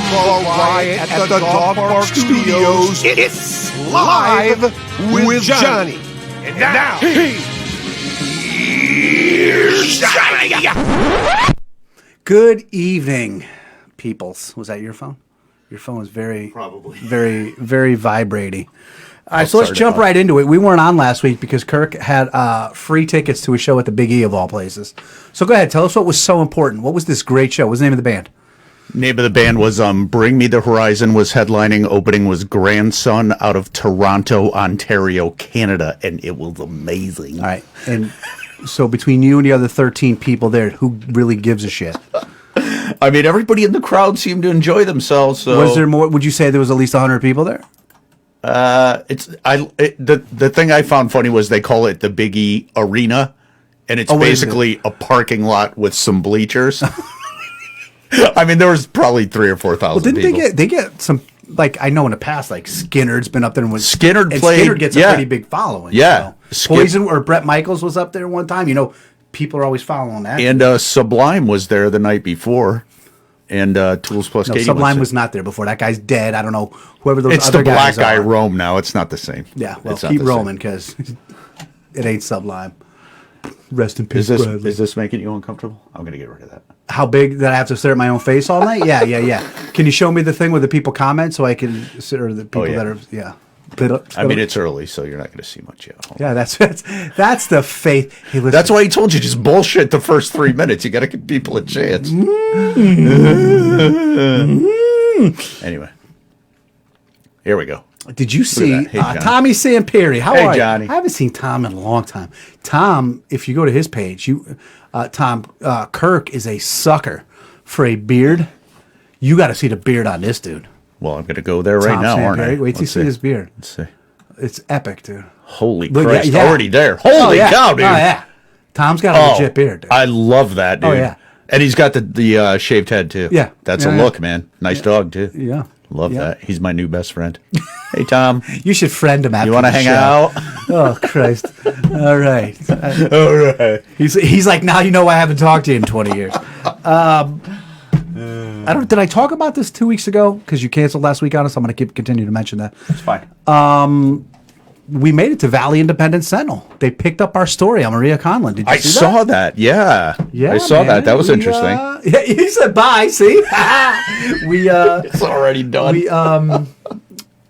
the riot at the Dog Park Studios. It's Live with Johnny. And now, here's Johnny. Good evening, peoples. Was that your phone? Your phone was very vibrating. All right, so let's jump right into it. We weren't on last week because Kirk had free tickets to a show at the Big E of all places. So go ahead, tell us what was so important. What was this great show? What was the name of the band? Name of the band was Bring Me the Horizon was headlining. Opening was Grandson out of Toronto, Ontario, Canada, and it was amazing. All right, and so between you and the other 13 people there, who really gives a shit? I mean, everybody in the crowd seemed to enjoy themselves. So. Was there more? Would you say there was at least 100 people there? The thing I found funny was they call it the Big E Arena, and it's basically a parking lot with some bleachers. I mean, there was probably 3,000 or 4,000 people. Didn't they get some, like, I know in the past, like, Skinner's been up there. And Skinner gets a pretty big following. Yeah. So. Poison, or Bret Michaels was up there one time. You know, people are always following that. And Sublime was there the night before. And Tools Plus Katie Sublime was not there before. That guy's dead. I don't know whoever those it's other guys are. It's the black guy Rome now. It's not the same. Yeah, well, keep roaming because it ain't Sublime. Rest in peace, Bradley. Is this making you uncomfortable? I'm going to get rid of that. How big that I have to stare at my own face all night? Yeah. Can you show me the thing where the people comment so I can, or the people that are, I mean, it's early, so you're not going to see much yet. Yeah, that's the faith. Hey, listen. That's why he told you just bullshit the first 3 minutes. You got to give people a chance. Anyway, here we go. Did you see Hey, Tommy Samperi? How are you? Johnny. I haven't seen Tom in a long time. Tom, if you go to his page, Kirk is a sucker for a beard. You got to see the beard on this dude. Well, I'm going to go there right now, aren't I? Wait till you see his beard. Let's see. It's epic, dude. Holy Christ, already there. Holy cow, dude. Oh, yeah. Tom's got a legit beard, dude. I love that, dude. Oh, yeah. And he's got the shaved head, too. Yeah. That's a look, man. Nice dog, too. Yeah. Love that. He's my new best friend. Hey, Tom. You should friend him after You want to hang out? Oh, Christ. All right. All right. He's like, now you know why I haven't talked to you in 20 years. Did I talk about this 2 weeks ago? Because you canceled last week on us. I'm going to continue to mention that. It's fine. We made it to Valley Independent Sentinel. They picked up our story on Maria Conlon. Did you see that? I saw that. Yeah. I saw that. That was interesting. Yeah, he said bye. See, it's already done.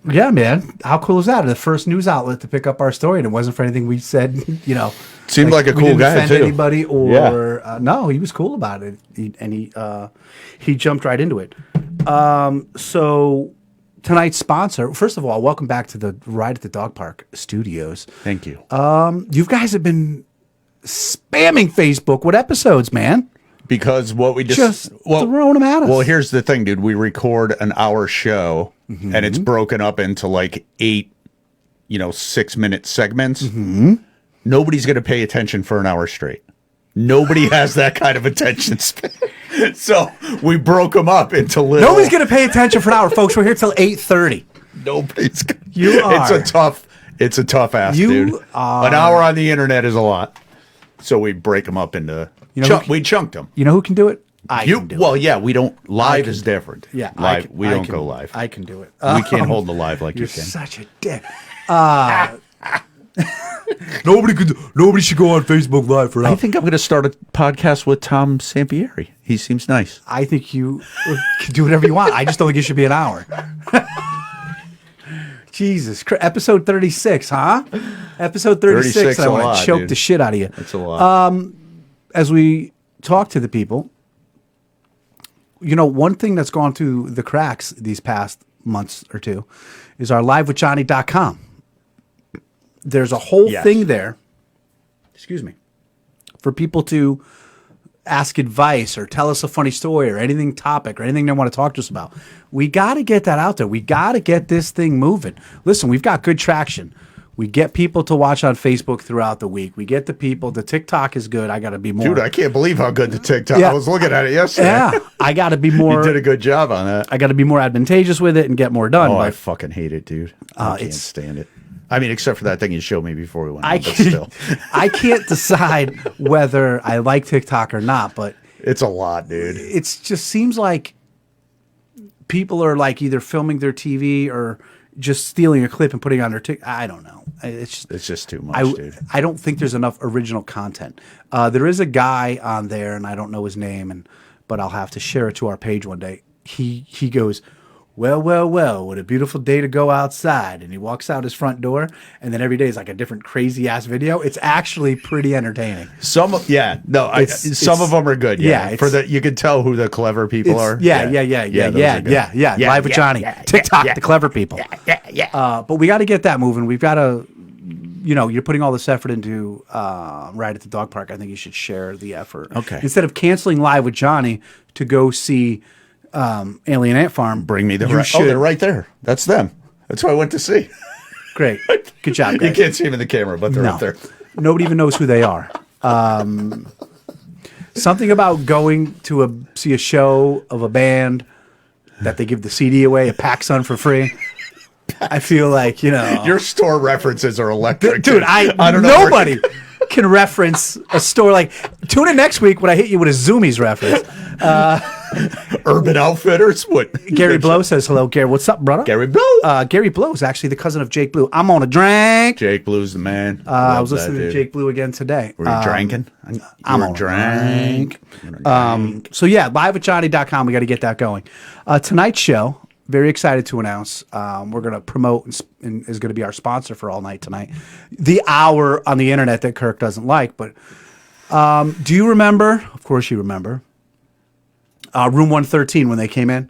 Yeah, man. How cool is that? The first news outlet to pick up our story, and it wasn't for anything we said. You know, seemed like a cool guy offend too. Anybody or no? He was cool about it, he jumped right into it. So. Tonight's sponsor, first of all, welcome back to the Ride at the Dog Park Studios. Thank you. You guys have been spamming Facebook with episodes, man. Because what we just throwing them at us. Well, here's the thing, dude. We record an hour show, and it's broken up into like 8, 6-minute segments. Mm-hmm. Nobody's going to pay attention for an hour straight. Nobody has that kind of attention span. So we broke them up into little. Nobody's going to pay attention for an hour, folks. We're here till 8:30. Nobody's. You are. It's a tough ask, dude. An hour on the internet is a lot. So we break them up into. We chunked them. You know who can do it? I can do it. Well, yeah, we don't. Live is different. Yeah, live. We don't go live. I can do it. We can't hold the live like you You're can. such a dick. Nobody should go on Facebook Live for that. I think I'm going to start a podcast with Tom Sampieri. He seems nice. I think you can do whatever you want. I just don't think it should be an hour. Jesus Christ. Episode 36, huh? Episode 36 I want to choke the shit out of you. That's a lot. As we talk to the people, one thing that's gone through the cracks these past months or two is our livewithjohnny.com. There's a whole thing there, for people to ask advice or tell us a funny story or anything topic or anything they want to talk to us about. We got to get that out there. We got to get this thing moving. Listen, we've got good traction. We get people to watch on Facebook throughout the week. We get the people. The TikTok is good. I got to be more. Dude, I can't believe how good the TikTok. I was looking at it yesterday. Yeah, I got to be more. You did a good job on that. I got to be more advantageous with it and get more done. Oh, I fucking hate it, dude. I can't stand it. I mean, except for that thing you showed me before we went on, but still. I can't decide whether I like TikTok or not, but it's a lot, dude. It just seems like people are like either filming their TV or just stealing a clip and putting it on their TikTok. I don't know. It's just too much, dude. I don't think there's enough original content. There is a guy on there, and I don't know his name, but I'll have to share it to our page one day. He goes, well, what a beautiful day to go outside. And he walks out his front door, and then every day is like a different crazy ass video. It's actually pretty entertaining. Some of them are good. Yeah, you can tell who the clever people are. Yeah. Live with Johnny, TikTok, the clever people. But we got to get that moving. We've got to, you're putting all this effort into Ride at the Dog Park. I think you should share the effort. Okay. Instead of canceling Live with Johnny to go see Alien Ant Farm, bring me the right. Oh, they're right there. That's them. That's who I went to see. Great, good job, guys. You can't see them in the camera, but they're right there. Nobody even knows who they are. Something about going to see a show of a band that they give the CD away, a PacSun for free. I feel like your store references are electric, dude. I don't know. Nobody can reference a store like. Tune in next week when I hit you with a Zoomies reference. Urban Outfitters. What? Gary Blow says hello, Gary. What's up, brother? Gary Blow. Gary Blow is actually the cousin of Jake Blue. I'm on a drink. Jake Blue's the man. I was listening to Jake Blue again today. Were you drinking? I'm on a drink. So yeah, livewithjohnny.com. We got to get that going. Tonight's show. Very excited to announce we're going to promote and is going to be our sponsor for all night tonight. The hour on the internet that Kirk doesn't like, but do you remember? Of course you remember. Room 113 when they came in.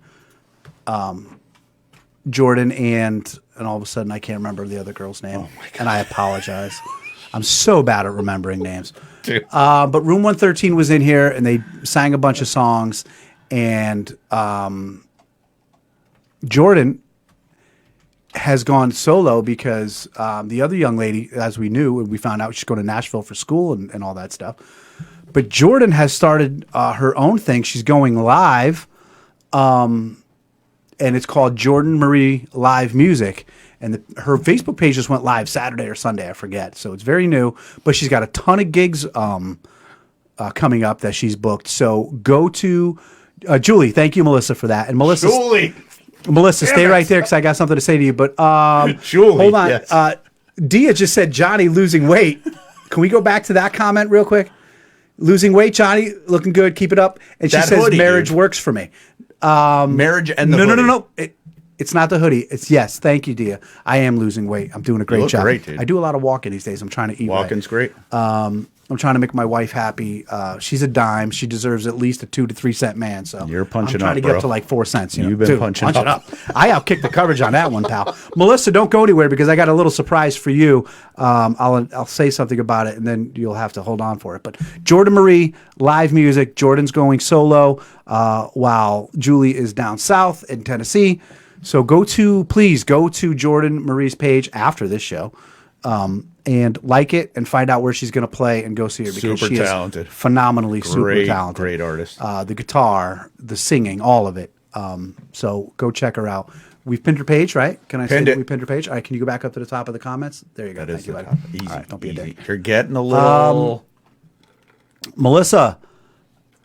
Jordan and all of a sudden I can't remember the other girl's name. Oh my God. And I apologize. I'm so bad at remembering names. But Room 113 was in here and they sang a bunch of songs and Jordan has gone solo because the other young lady, as we knew, and we found out she's going to Nashville for school and all that stuff. But Jordan has started her own thing. She's going live, and it's called Jordan Marie Live Music. And her Facebook page just went live Saturday or Sunday, I forget. So it's very new. But she's got a ton of gigs coming up that she's booked. So go to Julie. Thank you, Melissa, for that. And Melissa, stay right there because I got something to say to you. But Julie, hold on. Yes. Dia just said Johnny losing weight. Can we go back to that comment real quick? Losing weight, Johnny, looking good, keep it up. And she says marriage works for me. Marriage and the hoodie. No. It's not the hoodie. It's yes. Thank you, Dia. I am losing weight. I'm doing a great job. Great, dude. I do a lot of walking these days. I'm trying to eat. Walking's great. I'm trying to make my wife happy. She's a dime. She deserves at least a 2 to 3 cent man. So you're punching I'm trying up, to get up to like 4 cents. You've been punching up. I outkicked the coverage on that one, pal. Melissa, don't go anywhere because I got a little surprise for you. I'll say something about it and then you'll have to hold on for it. But Jordan Marie live music. Jordan's going solo while Julie is down south in Tennessee. So please go to Jordan Marie's page after this show. And like it and find out where she's going to play and go see her because super she talented. is phenomenally super talented. Great artist. The guitar, the singing, all of it. So go check her out. We've pinned her page, right? Can I say that we pinned her page? All right, can you go back up to the top of the comments? There you go. Thank you, buddy. Easy. All right, don't be a dick. You're getting a little... Melissa,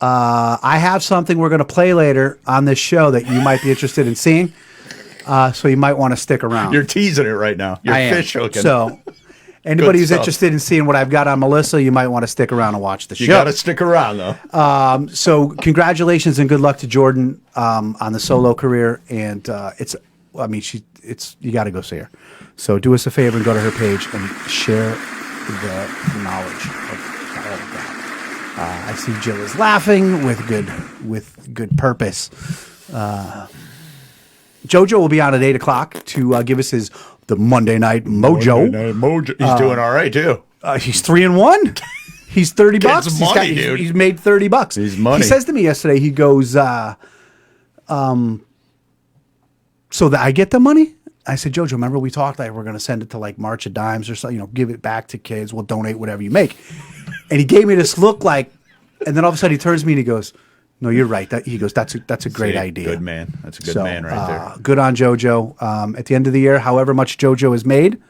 I have something we're going to play later on this show that you might be interested in seeing. So you might want to stick around. You're teasing it right now. You're fish hooking. So... Anybody who's interested in seeing what I've got on Melissa, you might want to stick around and watch the show. You got to stick around, though. So congratulations and good luck to Jordan on the solo career. And you got to go see her. So do us a favor and go to her page and share the knowledge of all of that. I see Jill is laughing with good purpose. Jojo will be on at 8 o'clock to give us the Monday Night Mojo. He's doing all right too. He's 3-1. He's $30. Money, dude. He's made $30. He's money. He says to me yesterday, he goes, so that I get the money? I said, Jojo, remember we talked like we're going to send it to like March of Dimes or something, give it back to kids. We'll donate whatever you make. And he gave me this look like, and then all of a sudden he turns to me and he goes, no, you're right. He goes, that's a great idea. Good man. That's a good man right there. Good on JoJo. At the end of the year, however much JoJo has made,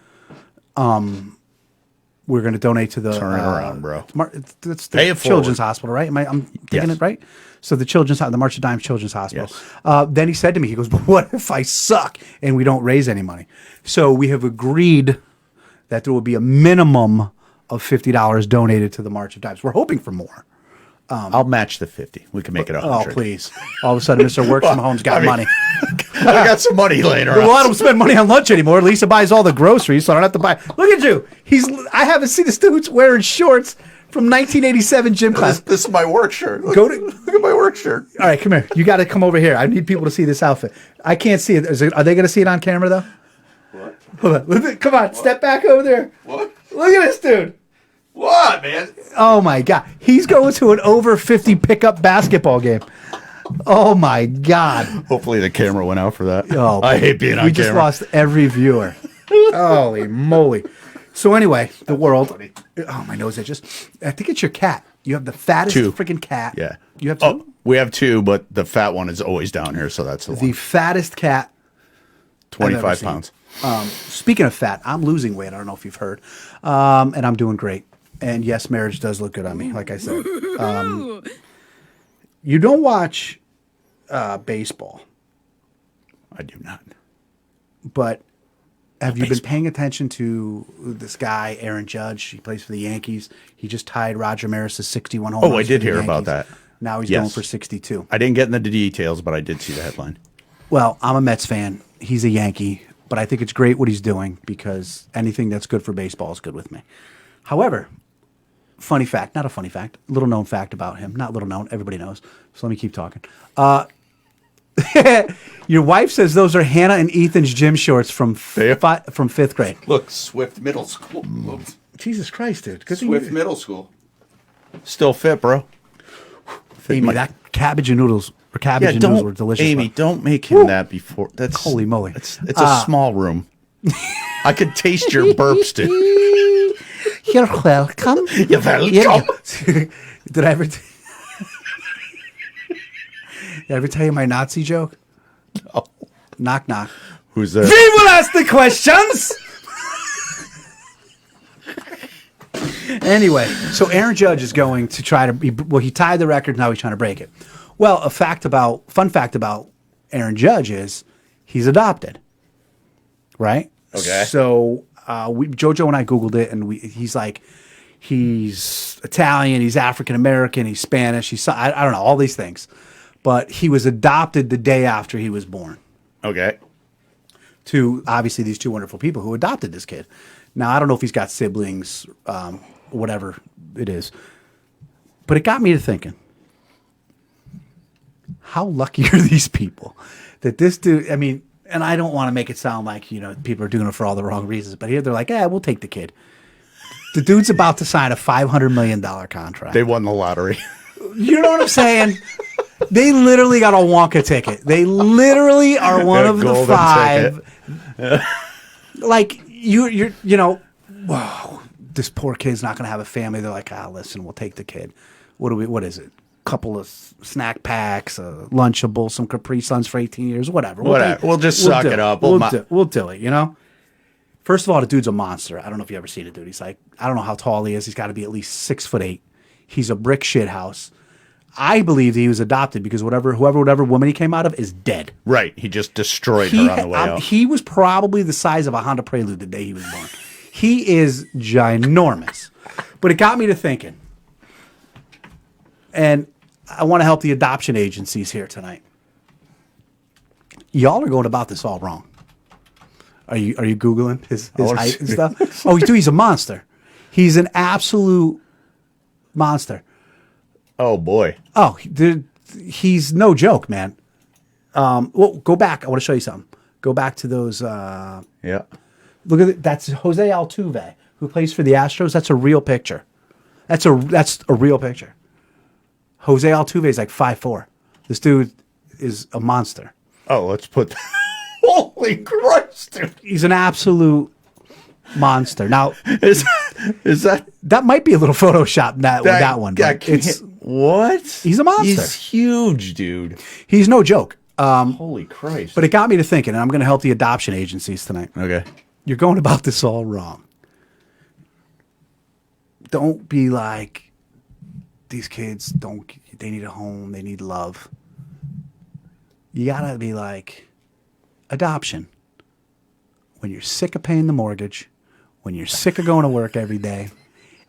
we're going to donate to the Turn it around, bro. It's Pay the it Children's forward. Hospital, right? I'm thinking Yes. it right. So the March of Dimes Children's Hospital. Yes. Then he said to me, he goes, "But what if I suck and we don't raise any money?" So we have agreed that there will be a minimum of $50 donated to the March of Dimes. We're hoping for more. I'll match the 50. We can make it 100. Oh, please! All of a sudden, Mr. Works from Home's got money. I got some money later. Well, I don't spend money on lunch anymore. Lisa buys all the groceries, so I don't have to buy. Look at you. I haven't seen this dude's wearing shorts from 1987 gym class. This is my work shirt. Look, Go to- look at my work shirt. All right, come here. You got to come over here. I need people to see this outfit. I can't see it. Are they going to see it on camera though? What? Hold on. Come on. Step back over there. What? Look at this dude. What, man? Oh my God. He's going to an over 50 pickup basketball game. Oh my God. Hopefully the camera went out for that. Oh, I hate being on camera. We just lost every viewer. Holy moly. So anyway, the world. Oh, my nose itches. I think it's your cat. You have the fattest Two. freaking cat. Yeah. You have two? Oh, we have two, but the fat one is always down here, so that's the The one. fattest cat. I've ever 25 seen. pounds. Speaking of fat, I'm losing weight. I don't know if you've heard. And I'm doing great. And yes, marriage does look good on me, like I said. You don't watch baseball, I do not. but have you been paying attention to this guy, Aaron Judge? He plays for the Yankees. He just tied Roger Maris's 61 home runs. Oh, I for did the hear about Yankees. that. Now he's Yes. going for 62. I didn't get into the details, but I did see the headline. Well, I'm a Mets fan. He's a Yankee, but I think it's great what he's doing because anything that's good for baseball is good with me. However, funny fact, not a funny fact, little known fact about him. Not little known, everybody knows. So let me keep talking. Your wife says those are Hannah and Ethan's gym shorts from from fifth grade. Look, Swift Middle School. Jesus Christ, dude. Middle School. Still fit, bro. Fit Amy, my- that cabbage and noodles or cabbage yeah, and noodles don't, were delicious. Amy, bro. don't make him that before. That's Holy moly. It's a small room. I could taste your burps, dude. You're welcome. You're welcome. Did I ever? Did I ever tell you my Nazi joke? No. Knock knock. Who's there? We will ask the questions. Anyway, so Aaron Judge is going to try to. He tied the record. Now he's trying to break it. Well, fun fact about Aaron Judge is he's adopted. Right. Okay. So Jojo and I Googled it, and he's Italian, he's African American, he's Spanish, I don't know all these things, but he was adopted the day after he was born. Okay. To obviously these two wonderful people who adopted this kid. Now I don't know if he's got siblings, whatever it is, but it got me to thinking: how lucky are these people that this dude? I mean. And I don't want to make it sound like, people are doing it for all the wrong reasons. But here they're like, we'll take the kid. The dude's about to sign a $500 million contract. They won the lottery. You know what I'm saying? They literally got a Wonka ticket. They literally are one of the Golden five. Like, whoa, this poor kid's not going to have a family. They're like, listen, we'll take the kid. What is it? Couple of snack packs, a Lunchable, some Capri Suns for 18 years, whatever. We'll just suck it up. We'll do it, First of all, the dude's a monster. I don't know if you ever seen a dude. He's like, I don't know how tall he is. He's got to be at least 6'8". He's a brick shit house. I believe he was adopted because whatever woman he came out of is dead. Right. He just destroyed her on the way out. He was probably the size of a Honda Prelude the day he was born. He is ginormous. But it got me to thinking. And I want to help the adoption agencies here tonight. Y'all are going about this all wrong. Are you Googling his height and stuff? Oh, he's a monster. He's an absolute monster. Oh, boy. Oh, he's no joke, man. Well, go back. I want to show you something. Go back to those. Yeah. Look at it. That's Jose Altuve, who plays for the Astros. That's a real picture. That's a real picture. Jose Altuve is like 5'4". This dude is a monster. Oh, let's put. Holy Christ, dude. He's an absolute monster. Now, Is that that might be a little Photoshop that one. But what? He's a monster. He's huge, dude. He's no joke. Holy Christ. But it got me to thinking, and I'm going to help the adoption agencies tonight. Okay. You're going about this all wrong. don't be like, these kids they need a home, they need love. You gotta be like, adoption. When you're sick of paying the mortgage, when you're sick of going to work every day,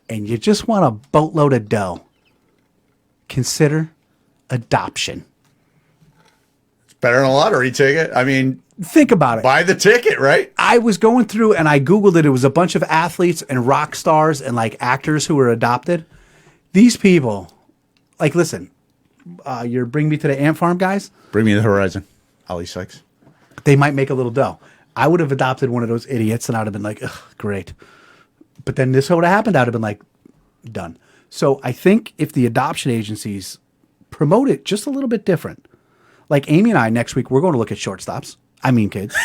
and you just want a boatload of dough, consider adoption. It's better than a lottery ticket. I mean, think about it. Buy the ticket, right? I was going through and I Googled it. It was a bunch of athletes and rock stars and like actors who were adopted. These people, like, listen, you're Bring Me to the Ant Farm guys. Bring Me to the Horizon. Ollie Sykes. They might make a little dough. I would have adopted one of those idiots and I'd have been like, ugh, great. But then this would have happened. I'd have been like, done. So I think if the adoption agencies promote it just a little bit different, like Amy and I next week, we're going to look at shortstops. I mean, kids.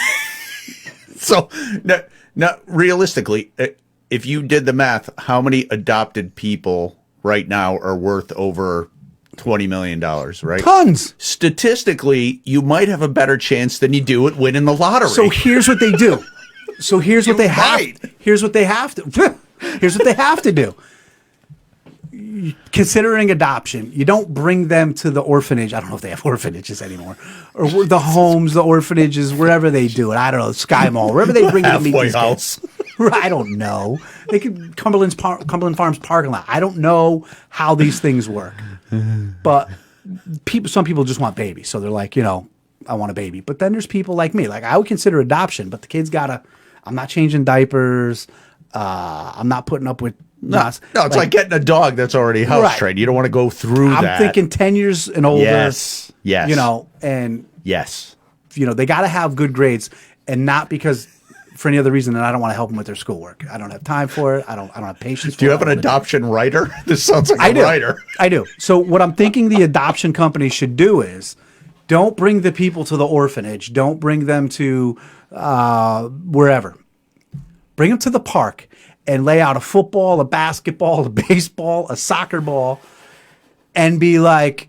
So now, realistically, if you did the math, how many adopted people right now are worth over $20 million, right? Tons. Statistically, you might have a better chance than you do at winning the lottery. So here's what they do. So here's what they have. might. Here's what they have to. Here's what they have to do. Considering adoption, you don't bring them to the orphanage. I don't know if they have orphanages anymore, or the homes, the orphanages, wherever they do it. I don't know, Sky Mall, wherever they bring you to meet Halfway these house. kids. I don't know. They could Cumberland Farms parking lot. I don't know how these things work, but some people just want babies, so they're like, I want a baby. But then there's people like me. Like, I would consider adoption, but the kid's gotta. I'm not changing diapers. I'm not putting up with. No, it's like getting a dog that's already house trained. You don't want to go through that. I'm thinking 10 years and older. Yes. And yes. They got to have good grades, and not because for any other reason that I don't want to help them with their schoolwork. I don't have time for it. I don't have patience for it. Do you have an adoption writer? This sounds like a writer. I do. So what I'm thinking the adoption company should do is don't bring the people to the orphanage. Don't bring them to wherever. Bring them to the park and lay out a football, a basketball, a baseball, a soccer ball, and be like,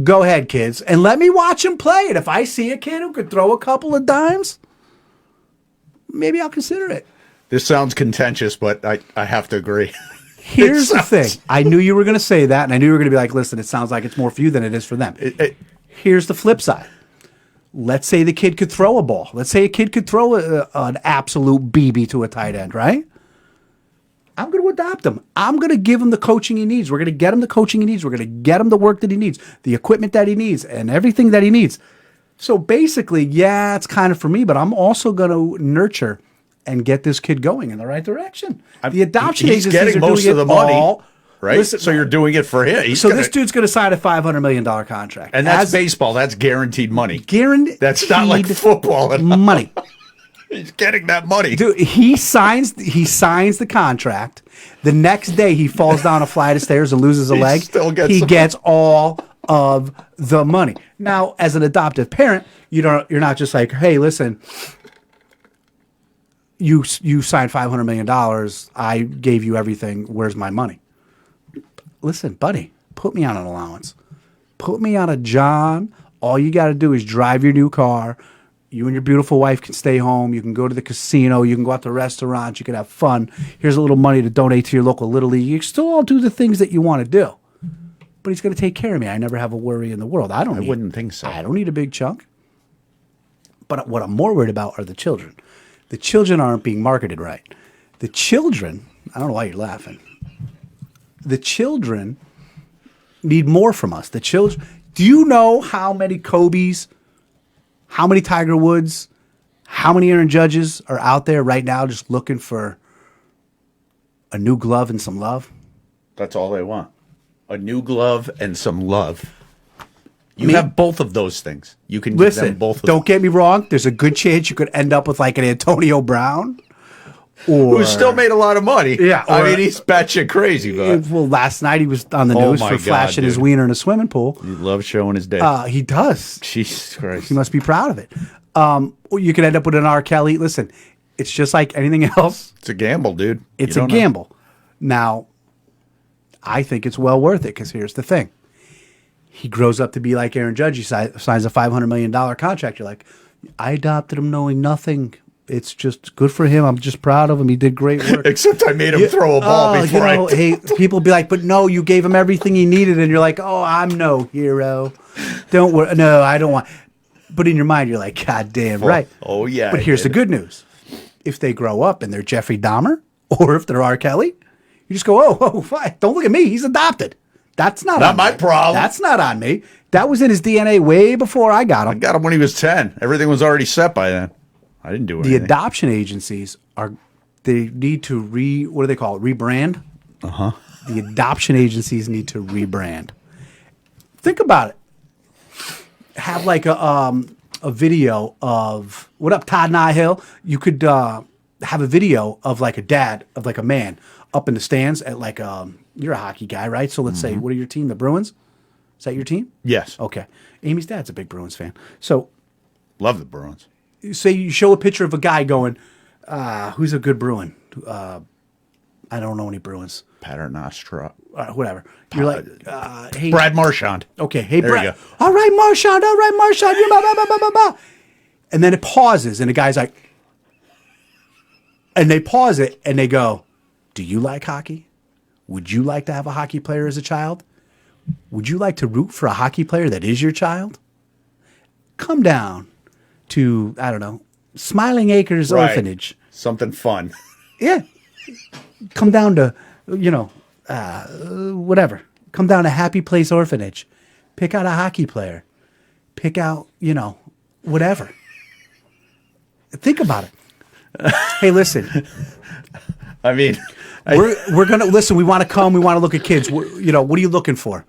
go ahead, kids, and let me watch them play. And if I see a kid who could throw a couple of dimes, maybe I'll consider it. This sounds contentious, but I have to agree. Here's the thing. I knew you were going to say that, and I knew you were going to be like, listen, it sounds like it's more for you than it is for them. Here's the flip side. Let's say the kid could throw a ball. Let's say a kid could throw an absolute BB to a tight end, right? I'm going to adopt him. I'm going to give him the coaching he needs. We're going to get him the coaching he needs. We're going to get him the work that he needs, the equipment that he needs, and everything that he needs. So basically, yeah, it's kind of for me, but I'm also going to nurture and get this kid going in the right direction. The adoption He's agencies getting are most doing of the it money, all. right? Listen, so you're doing it for him. This dude's going to sign a $500 million contract. And that's baseball. That's guaranteed money. Guaranteed. That's not like football. Money. He's getting that money. Dude, he signs the contract. The next day he falls down a flight of stairs and loses a leg. He gets all of the money. Now, as an adoptive parent, you're not just like, hey, listen, you signed $500 million. I gave you everything. Where's my money? Listen, buddy, put me on an allowance. Put me on a John. All you got to do is drive your new car. You and your beautiful wife can stay home. You can go to the casino. You can go out to restaurants. You can have fun. Here's a little money to donate to your local Little League. You can still all do the things that you want to do. But he's going to take care of me. I never have a worry in the world. I wouldn't think so. I don't need a big chunk. But what I'm more worried about are the children. The children aren't being marketed right. The children, I don't know why you're laughing. The children need more from us. The children, do you know how many Kobes, how many Tiger Woods, how many Aaron Judges are out there right now just looking for a new glove and some love? That's all they want. A new glove and some love. You have both of those things. You can give them both of them. Don't get me wrong. There's a good chance you could end up with like an Antonio Brown. Who still made a lot Yeah. Yeah, I mean, he's batshit crazy, but. Well, last night he was on the news for flashing his wiener in a swimming pool. He loves showing his dick. He does. Jesus Christ. He must be proud of it. You could end up with an R. Kelly. Listen, it's just like anything else. It's a gamble, dude. It's a gamble. Now, I think it's well worth it because here's the thing. He grows up to be like Aaron Judge. He signs a $500 million contract. You're like, I adopted him knowing nothing It's just good for him. I'm just proud of him. He did great work. Except I made him throw a ball before hey, people be like, but no, you gave him everything he needed, and you're like, oh, I'm no hero. Don't worry. No, I don't want. But in your mind, you're like, God damn right. Oh yeah. But here's the good news: if they grow up and they're Jeffrey Dahmer, or if they're R. Kelly, you just go, oh, fine. Don't look at me. He's adopted. That's not on my me. problem. That's not on me. That was in his DNA way before I got him. I got him when he was 10. Everything was already set by then. I didn't do anything. The adoption agencies they need to what do they call it? Rebrand? Uh-huh. The adoption agencies need to rebrand. Think about it. Have like a video of, what up, Todd Nihill? You could have a video of like a dad, of like a man up in the stands at like, you're a hockey guy, right? So let's say, what are your team? The Bruins? Is that your team? Yes. Okay. Amy's dad's a big Bruins fan. So Love the Bruins. say you show a picture of a guy going, who's a good Bruin? I don't know any Bruins. Paternostra. Whatever. You're like, hey. Brad Marchand. Okay. Hey, There Brad. you go. All right, Marchand. You're blah. And then it pauses, and the guy's like, and they pause it, and they go, do you like hockey? Would you like to have a hockey player as a child? Would you like to root for a hockey player that is your child? Come down to, I don't know, Smiling Acres Right. Orphanage. Something fun. Yeah. Come down to, whatever. Come down to Happy Place Orphanage. Pick out a hockey player. Pick out, whatever. Think about it. Hey, listen. I mean, We're gonna listen. We want to come. We want to look at kids. What are you looking for?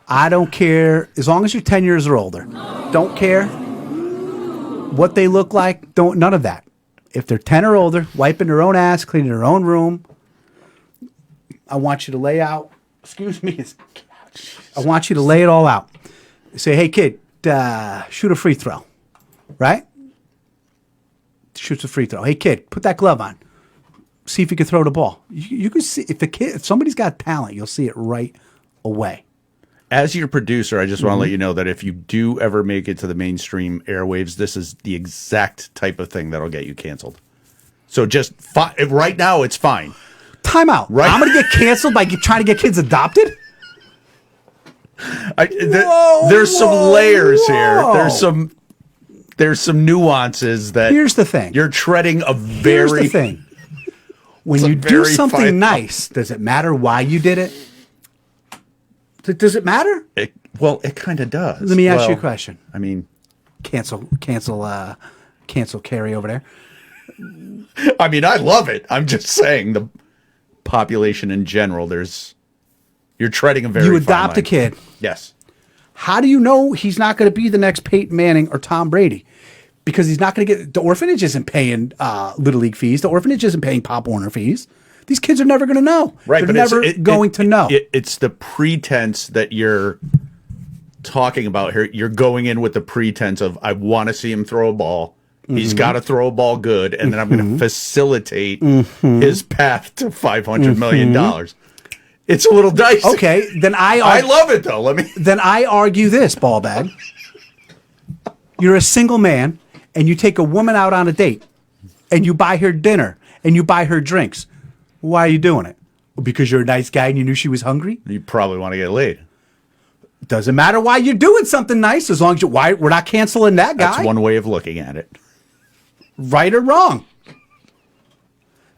I don't care as long as you're 10 years or older. Don't care what they look like. Don't none of that. If they're 10 or older, wiping their own ass, cleaning their own room. I want you to lay out. Excuse me. I want you to lay it all out. Say, hey kid, shoot a free throw, right? Shoots a free throw. Hey kid, put that glove on. See if you can throw the ball. You can see if somebody's got talent, you'll see it right away. as your producer, I just want to let you know that if you do ever make it to the mainstream airwaves, this is the exact type of thing that'll get you canceled. So just right now, it's fine. Time out. Right. I'm going to get canceled by trying to get kids adopted? There's some layers here. There's some nuances that. Here's the thing. You're treading a Here's very. the thing. When It's a you do very something fine nice, does it matter why you did it? Does it matter? It kind of does. Let me ask you a question. I mean, Cancel Carrie over there. I love it. I'm just saying the population in general. You're treading a very. You fine adopt a line. kid. Yes. How do you know he's not going to be the next Peyton Manning or Tom Brady? Because he's not going to get. The orphanage isn't paying Little League fees. The orphanage isn't paying Pop Warner fees. These kids are never going to know. Right, They're but never going to know. It's the pretense that you're talking about here. You're going in with the pretense of I want to see him throw a ball. He's got to throw a ball good, and then I'm going to facilitate his path to $500 million. It's a little dicey. Okay, then I love it though. Then I argue this, ball bag. You're a single man, and you take a woman out on a date, and you buy her dinner, and you buy her drinks. Why are you doing it? Because you're a nice guy and you knew she was hungry? You probably want to get laid. Doesn't matter why you're doing something nice, as long as we're not canceling that guy. That's one way of looking at it. Right or wrong.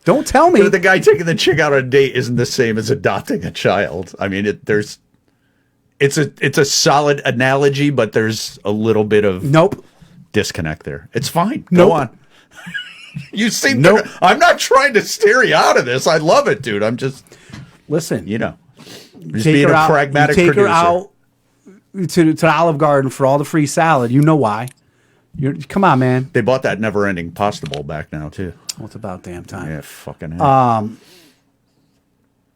Don't tell me. But the guy taking the chick out on a date isn't the same as adopting a child. I mean, it's a solid analogy, but there's a little bit of disconnect there. It's fine. Go on. You seem I'm not trying to steer you out of this. I love it, dude. I'm just listen. Just being a pragmatic take producer. her out to the Olive Garden for all the free salad. You know why? Come on, man. They bought that never-ending pasta bowl back now too. Well, it's about damn time. Yeah, fucking hell.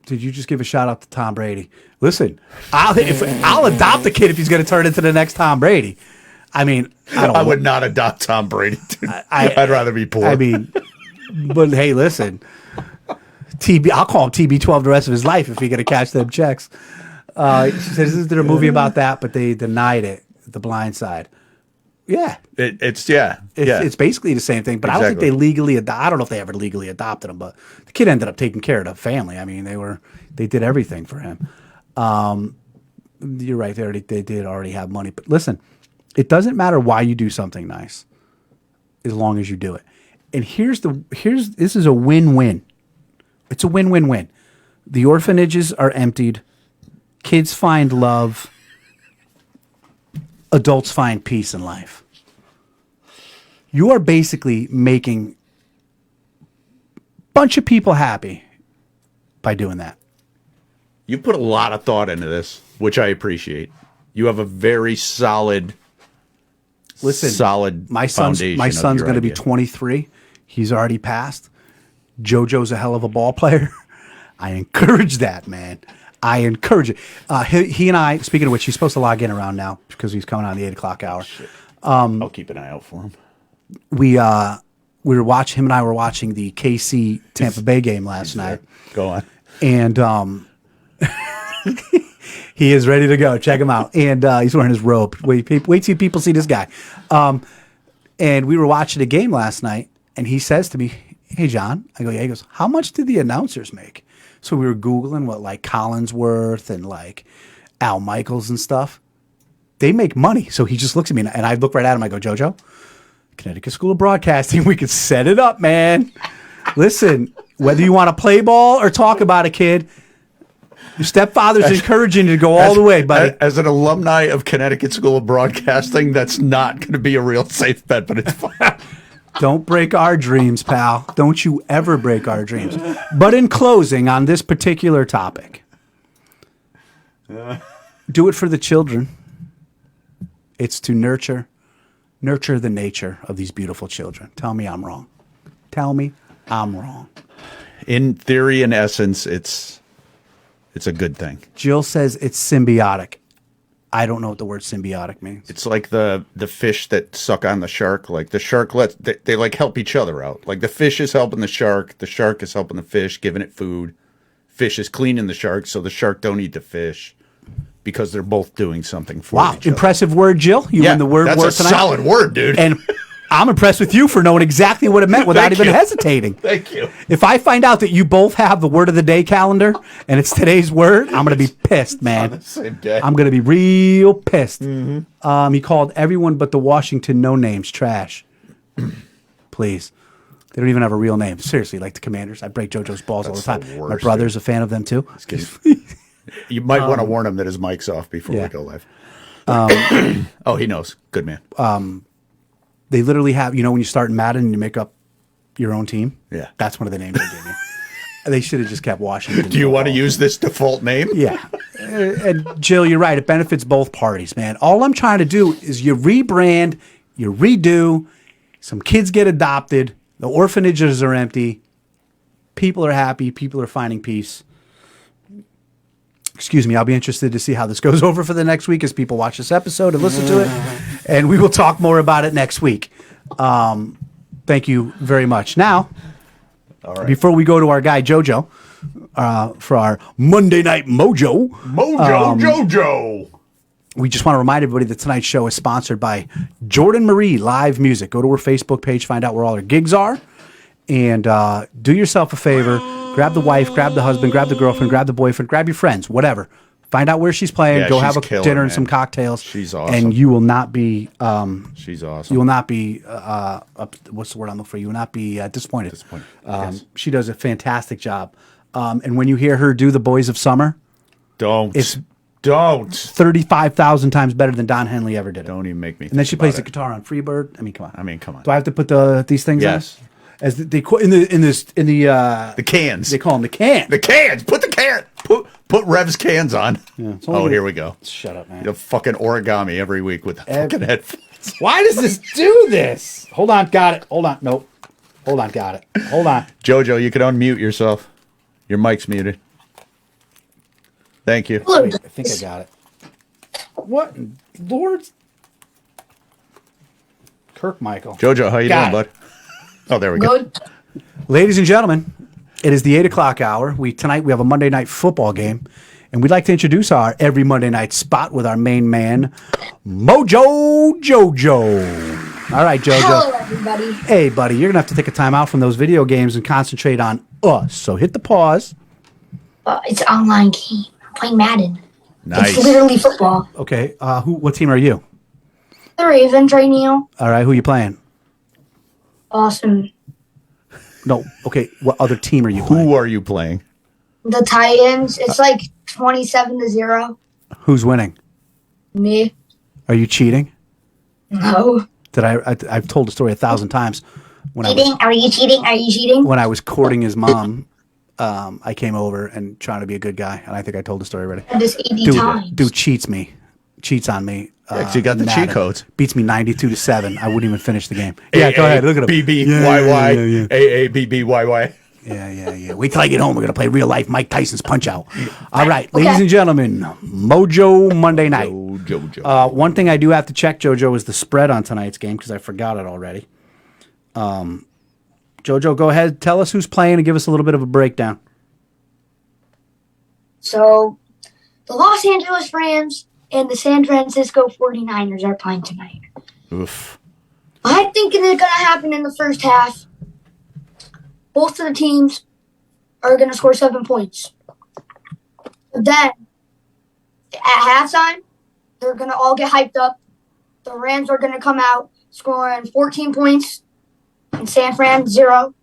Did you just give a shout out to Tom Brady? Listen, I'll adopt the kid if he's going to turn into the next Tom Brady. I mean, I would not adopt Tom Brady, dude. I'd rather be poor. I mean, but hey, listen, I'll call him TB12 the rest of his life if he going to cash them checks. She says, is there a movie about that? But they denied it, The Blind Side. Yeah. It's basically the same thing, but I don't think they legally I don't know if they ever legally adopted him, but the kid ended up taking care of the family. I mean, they did everything for him. You're right. They did already have money, but listen, it doesn't matter why you do something nice, as long as you do it. And this is a win-win. It's a win-win-win. The orphanages are emptied. Kids find love. Adults find peace in life. You are basically making a bunch of people happy by doing that. You put a lot of thought into this, which I appreciate. You have a very solid foundation. My son's going to be 23. He's already passed. Jojo's a hell of a ball player. I encourage that, man. I encourage it. He and I, speaking of which, he's supposed to log in around now because he's coming on the 8 o'clock hour. I'll keep an eye out for him. Him and I were watching the KC Tampa Bay game last night. Go on. And he is ready to go. Check him out. And he's wearing his robe. Wait till people see this guy. And we were watching a game last night, and he says to me, "Hey, John." I go, "Yeah." He goes, "How much did the announcers make?" So we were Googling what like Collinsworth and like Al Michaels and stuff. They make money. So he just looks at me, and I look right at him. I go, "Jojo, Connecticut School of Broadcasting, we could set it up, man. Listen, whether you want to play ball or talk about it, kid, your stepfather's encouraging you to go all the way, buddy." As an alumni of Connecticut School of Broadcasting, that's not going to be a real safe bet, but it's fine. Don't break our dreams, pal. Don't you ever break our dreams. But in closing on this particular topic, do it for the children. It's to nurture the nature of these beautiful children. Tell me I'm wrong. Tell me I'm wrong. In theory and essence, it's a good thing. Jill says it's symbiotic. I don't know what the word symbiotic means. It's like the fish that suck on the shark. Like the shark they like help each other out. Like the fish is helping the shark is helping the fish, giving it food. Fish is cleaning the shark, so the shark don't eat the fish because they're both doing something for each other. Impressive word, Jill. You win the word tonight. That's a solid word, dude. And I'm impressed with you for knowing exactly what it meant without even hesitating. Thank you. If I find out that you both have the word of the day calendar and it's today's word, I'm going to be pissed, man. On the same day. I'm going to be real pissed. Mm-hmm. He called everyone but the Washington no names trash. Please. They don't even have a real name. Seriously, like the Commanders. I break JoJo's balls all the time. My brother's a fan of them too. You might want to warn him that his mic's off before we go live. Oh, he knows. Good man. They literally have, when you start in Madden and you make up your own team? Yeah. That's one of the names they gave me. They should have just kept Washington. Do you want to use this default name? Yeah. And Jill, you're right. It benefits both parties, man. All I'm trying to do is you rebrand, you redo, some kids get adopted, the orphanages are empty, people are happy, people are finding peace. Excuse me, I'll be interested to see how this goes over for the next week as people watch this episode and listen to it. And we will talk more about it next week. Thank you very much. Now, before we go to our guy JoJo for our Monday Night Mojo. Mojo Jojo. We just want to remind everybody that tonight's show is sponsored by Jordan Marie Live Music. Go to her Facebook page, find out where all her gigs are, and do yourself a favor. Grab the wife, grab the husband, grab the girlfriend, grab the boyfriend, grab your friends, whatever. Find out where she's playing. Go have a dinner and some cocktails. She's awesome. And you will not be... she's awesome. You will not be... what's the word I'm looking for? You will not be disappointed. Yes. She does a fantastic job. And when you hear her do The Boys of Summer... Don't. 35,000 times better than Don Henley ever did it. Don't even make me think And then she plays the it. guitar on Freebird. I mean, come on. Do I have to put these things on? Yes. As they in the cans. They call them the cans. The cans. Put the can. Put Rev's cans on. Yeah, here we go. Shut up, man. The fucking origami every week with the fucking headphones. Why does this do this? Hold on, got it. Hold on, nope. Hold on, got it. Hold on. JoJo, you can unmute yourself. Your mic's muted. Thank you. Wait, I think I got it. What, Lord? Kirk Michael. JoJo, how you doing, bud? Oh, there we go. Ladies and gentlemen, it is the 8 o'clock hour. Tonight we have a Monday night football game. And we'd like to introduce our every Monday night spot with our main man, Mojo Jojo. All right, Jojo. Hello, everybody. Hey, buddy, you're going to have to take a time out from those video games and concentrate on us. So hit the pause. It's an online game. I'm playing Madden. Nice. It's literally football. Okay, what team are you? The Ravens right now. All right, who are you playing? Awesome. No, okay, what other team are you playing? Who are you playing? The Titans. It's like 27-0. Who's winning? Me. Are you cheating? No. I've told the story 1,000 times. When Cheating? Are you cheating? Are you cheating? when I was courting his mom, I came over and trying to be a good guy, and I think I told the story already. This 80 times. Dude cheats on me. Yeah, 'cause you got the cheat Madden. codes. Beats me 92-7. I wouldn't even finish the game. Yeah, go ahead. Look at him. BBYY. AABBYY. Yeah. Wait till I get home. We're gonna play real life Mike Tyson's Punch Out. All right, ladies and gentlemen, Mojo Monday night. Jojo. One thing I do have to check, Jojo, is the spread on tonight's game because I forgot it already. Jojo, go ahead. Tell us who's playing and give us a little bit of a breakdown. So, the Los Angeles Rams and the San Francisco 49ers are playing tonight. Oof. I'm thinking it's going to happen in the first half. Both of the teams are going to score 7 points. But then, at halftime, they're going to all get hyped up. The Rams are going to come out scoring 14 points and San Fran 0.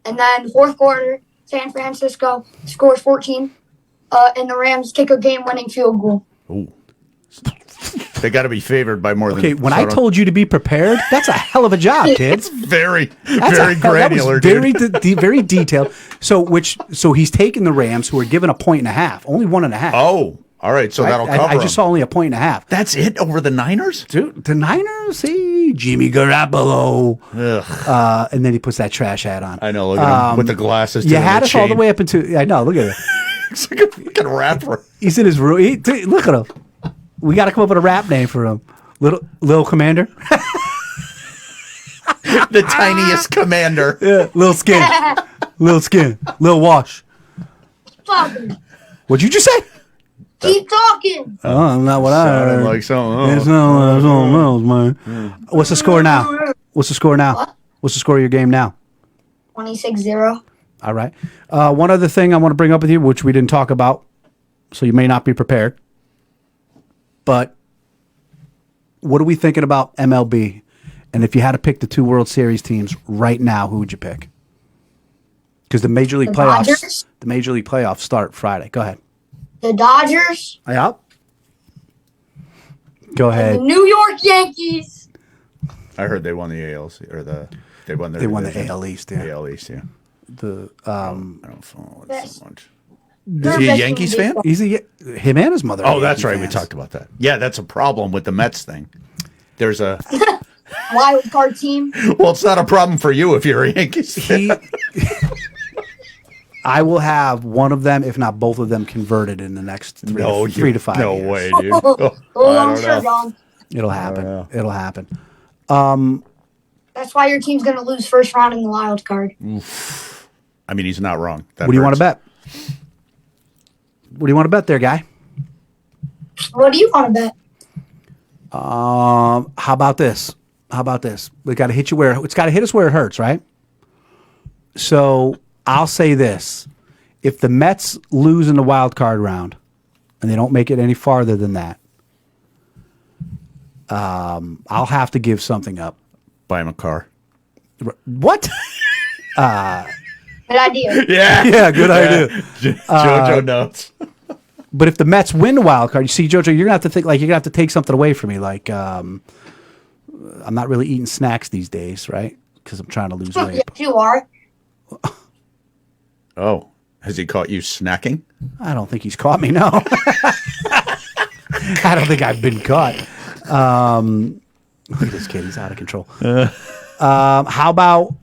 And then fourth quarter, San Francisco scores 14, and the Rams kick a game-winning field goal. Ooh. They got to be favored by more than. Okay, when I told you to be prepared, that's a hell of a job, kids. very That granular, was dude. very detailed. So he's taking the Rams, who are given 1.5, only 1.5. Oh, all right. So that'll cover. I just saw only 1.5. That's it over the Niners? Dude, the Niners, see Jimmy Garoppolo, and then he puts that trash hat on. I know. Look at him with the glasses. You had us all the way up into. I know. Look at it. It's like a fucking rapper. He's in his room. Look at him. We got to come up with a rap name for him. Little Commander. The tiniest commander. Yeah, Little Skin. Little Wash. Talking. What'd you just say? Keep talking. Oh, not what I Sounded heard. like something. It's not something else, man. What's the score now? What's the score now? What? What's the score of your game now? 26-0. All right. One other thing I want to bring up with you, which we didn't talk about, so you may not be prepared. But what are we thinking about MLB? And if you had to pick the 2 World Series teams right now, who would you pick? Because the Major League playoffs start Friday. Go ahead. The Dodgers. Yep. Go The ahead. New York Yankees. I heard they won the ALC or they won their They won the division. AL East. Yeah. AL East, yeah. The I don't follow it Best. so much. They're Is he a best Yankees in fan? baseball. he's him and his mother. Oh, are that's Yankee right. We fans. talked about that. Yeah, that's a problem with the Mets thing. There's a Wild card team. well, it's not a problem for you if you're a Yankees fan. I will have one of them, if not both of them, converted in the next 3 to 5 no years. way, dude. Oh, I'm sure, John. It'll happen. know. It'll happen. That's why your team's going to lose first round in the wild card. I mean, he's not wrong. That What do you want to hurts. bet? What do you want to bet there, guy? What do you want to bet? How about this? We got to hit you where it's got to hit us where it hurts, right? So I'll say this: if the Mets lose in the wild card round and they don't make it any farther than that, I'll have to give something up. Buy him a car. What? Good idea. Yeah. Yeah, good idea. JoJo knows. But if the Mets win the wild card, you see, JoJo, you're gonna have to think like you're gonna have to take something away from me. Like, I'm not really eating snacks these days, right? Because I'm trying to lose weight. Yes, you are. Oh, has he caught you snacking? I don't think he's caught me. No, I don't think I've been caught. Look at this kid; he's out of control. How about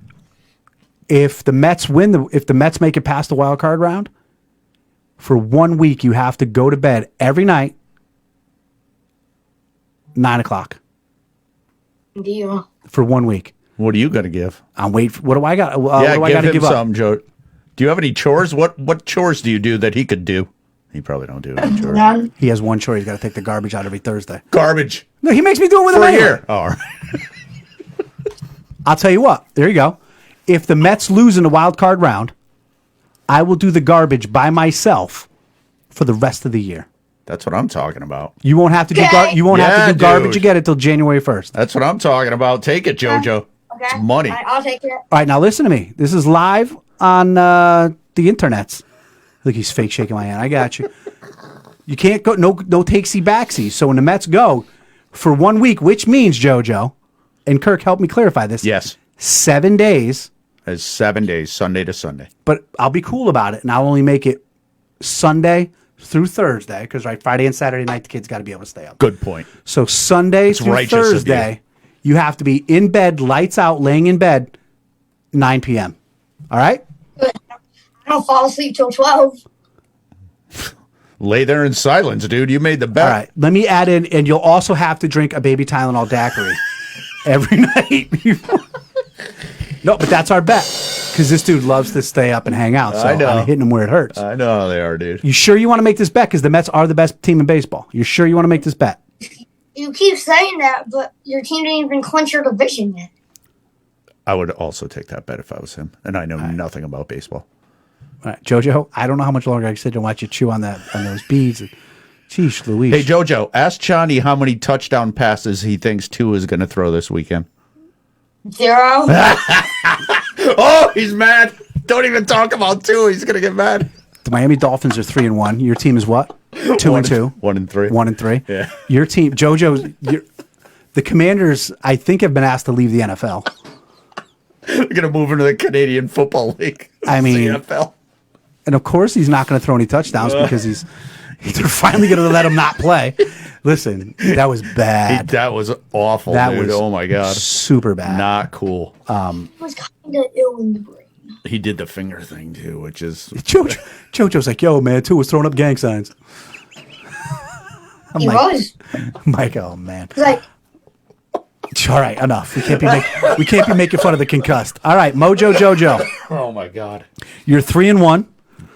if the Mets if the Mets make it past the wild card round? For 1 week, you have to go to bed every night, 9:00. Deal. For 1 week. What are you going to give? I'm waiting. What do I got? Yeah, what do I got to give give him up? some, Joe. Do you have any chores? What chores do you do that he could do? He probably don't do any chores. None. He has one chore. He's got to take the garbage out every Thursday. Garbage No, he makes me do it with for him a anyway. year. Oh, all right. I'll tell you what. There you go. If the Mets lose in the wild card round, I will do the garbage by myself for the rest of the year. That's what I'm talking about. You won't have to do Okay. you won't have Yeah, to do garbage dude. again until January 1st. That's what I'm talking about. Take it, JoJo. Okay. It's money. All right, I'll take it. All right, now listen to me. This is live on the internets. Look, he's fake shaking my hand. I got you. You can't go no takesy backsy. So when the Mets go for 1 week, which means JoJo and Kirk, help me clarify this. Yes. 7 days. It's 7 days, Sunday to Sunday. But I'll be cool about it, and I'll only make it Sunday through Thursday because Friday and Saturday night the kids got to be able to stay up. Good point. So Sunday through righteous of Thursday, you have to be in bed, lights out, laying in bed, 9 p.m. All right? I don't fall asleep till 12. Lay there in silence, dude. You made the bet. All right. Let me add in, and you'll also have to drink a baby Tylenol daiquiri every night. No, but that's our bet because this dude loves to stay up and hang out. So I know. I'm hitting him where it hurts. I know how they are, dude. You sure you want to make this bet? Because the Mets are the best team in baseball. You sure you want to make this bet? You keep saying that, but your team didn't even clinch your division yet. I would also take that bet if I was him. And I know nothing about baseball. All right, JoJo, I don't know how much longer I can sit and watch you chew on those beads. Jeez Louise. Hey, JoJo, ask Chani how many touchdown passes he thinks Tua is going to throw this weekend. 0. Oh, he's mad. Don't even talk about Tua. He's going to get mad. The Miami Dolphins are 3-1. Your team is what? 2-2. 1-3. 1-3. Yeah. Your team, JoJo's. The Commanders, I think, have been asked to leave the NFL. We're going to move into the Canadian Football League. I mean- CFL. And of course, he's not going to throw any touchdowns because they're finally going to let him not play. Listen, that was bad. That was awful, That dude. was Oh, my God. super bad. Not cool. He was kind of ill in the brain. He did the finger thing, too, which is... JoJo's like, yo, man, Tua was throwing up gang signs. He was. I'm like, oh, man. He's like, All right, enough. We can't be making fun of the concussed. All right, Mojo Jojo. Oh, my God. You're 3-1.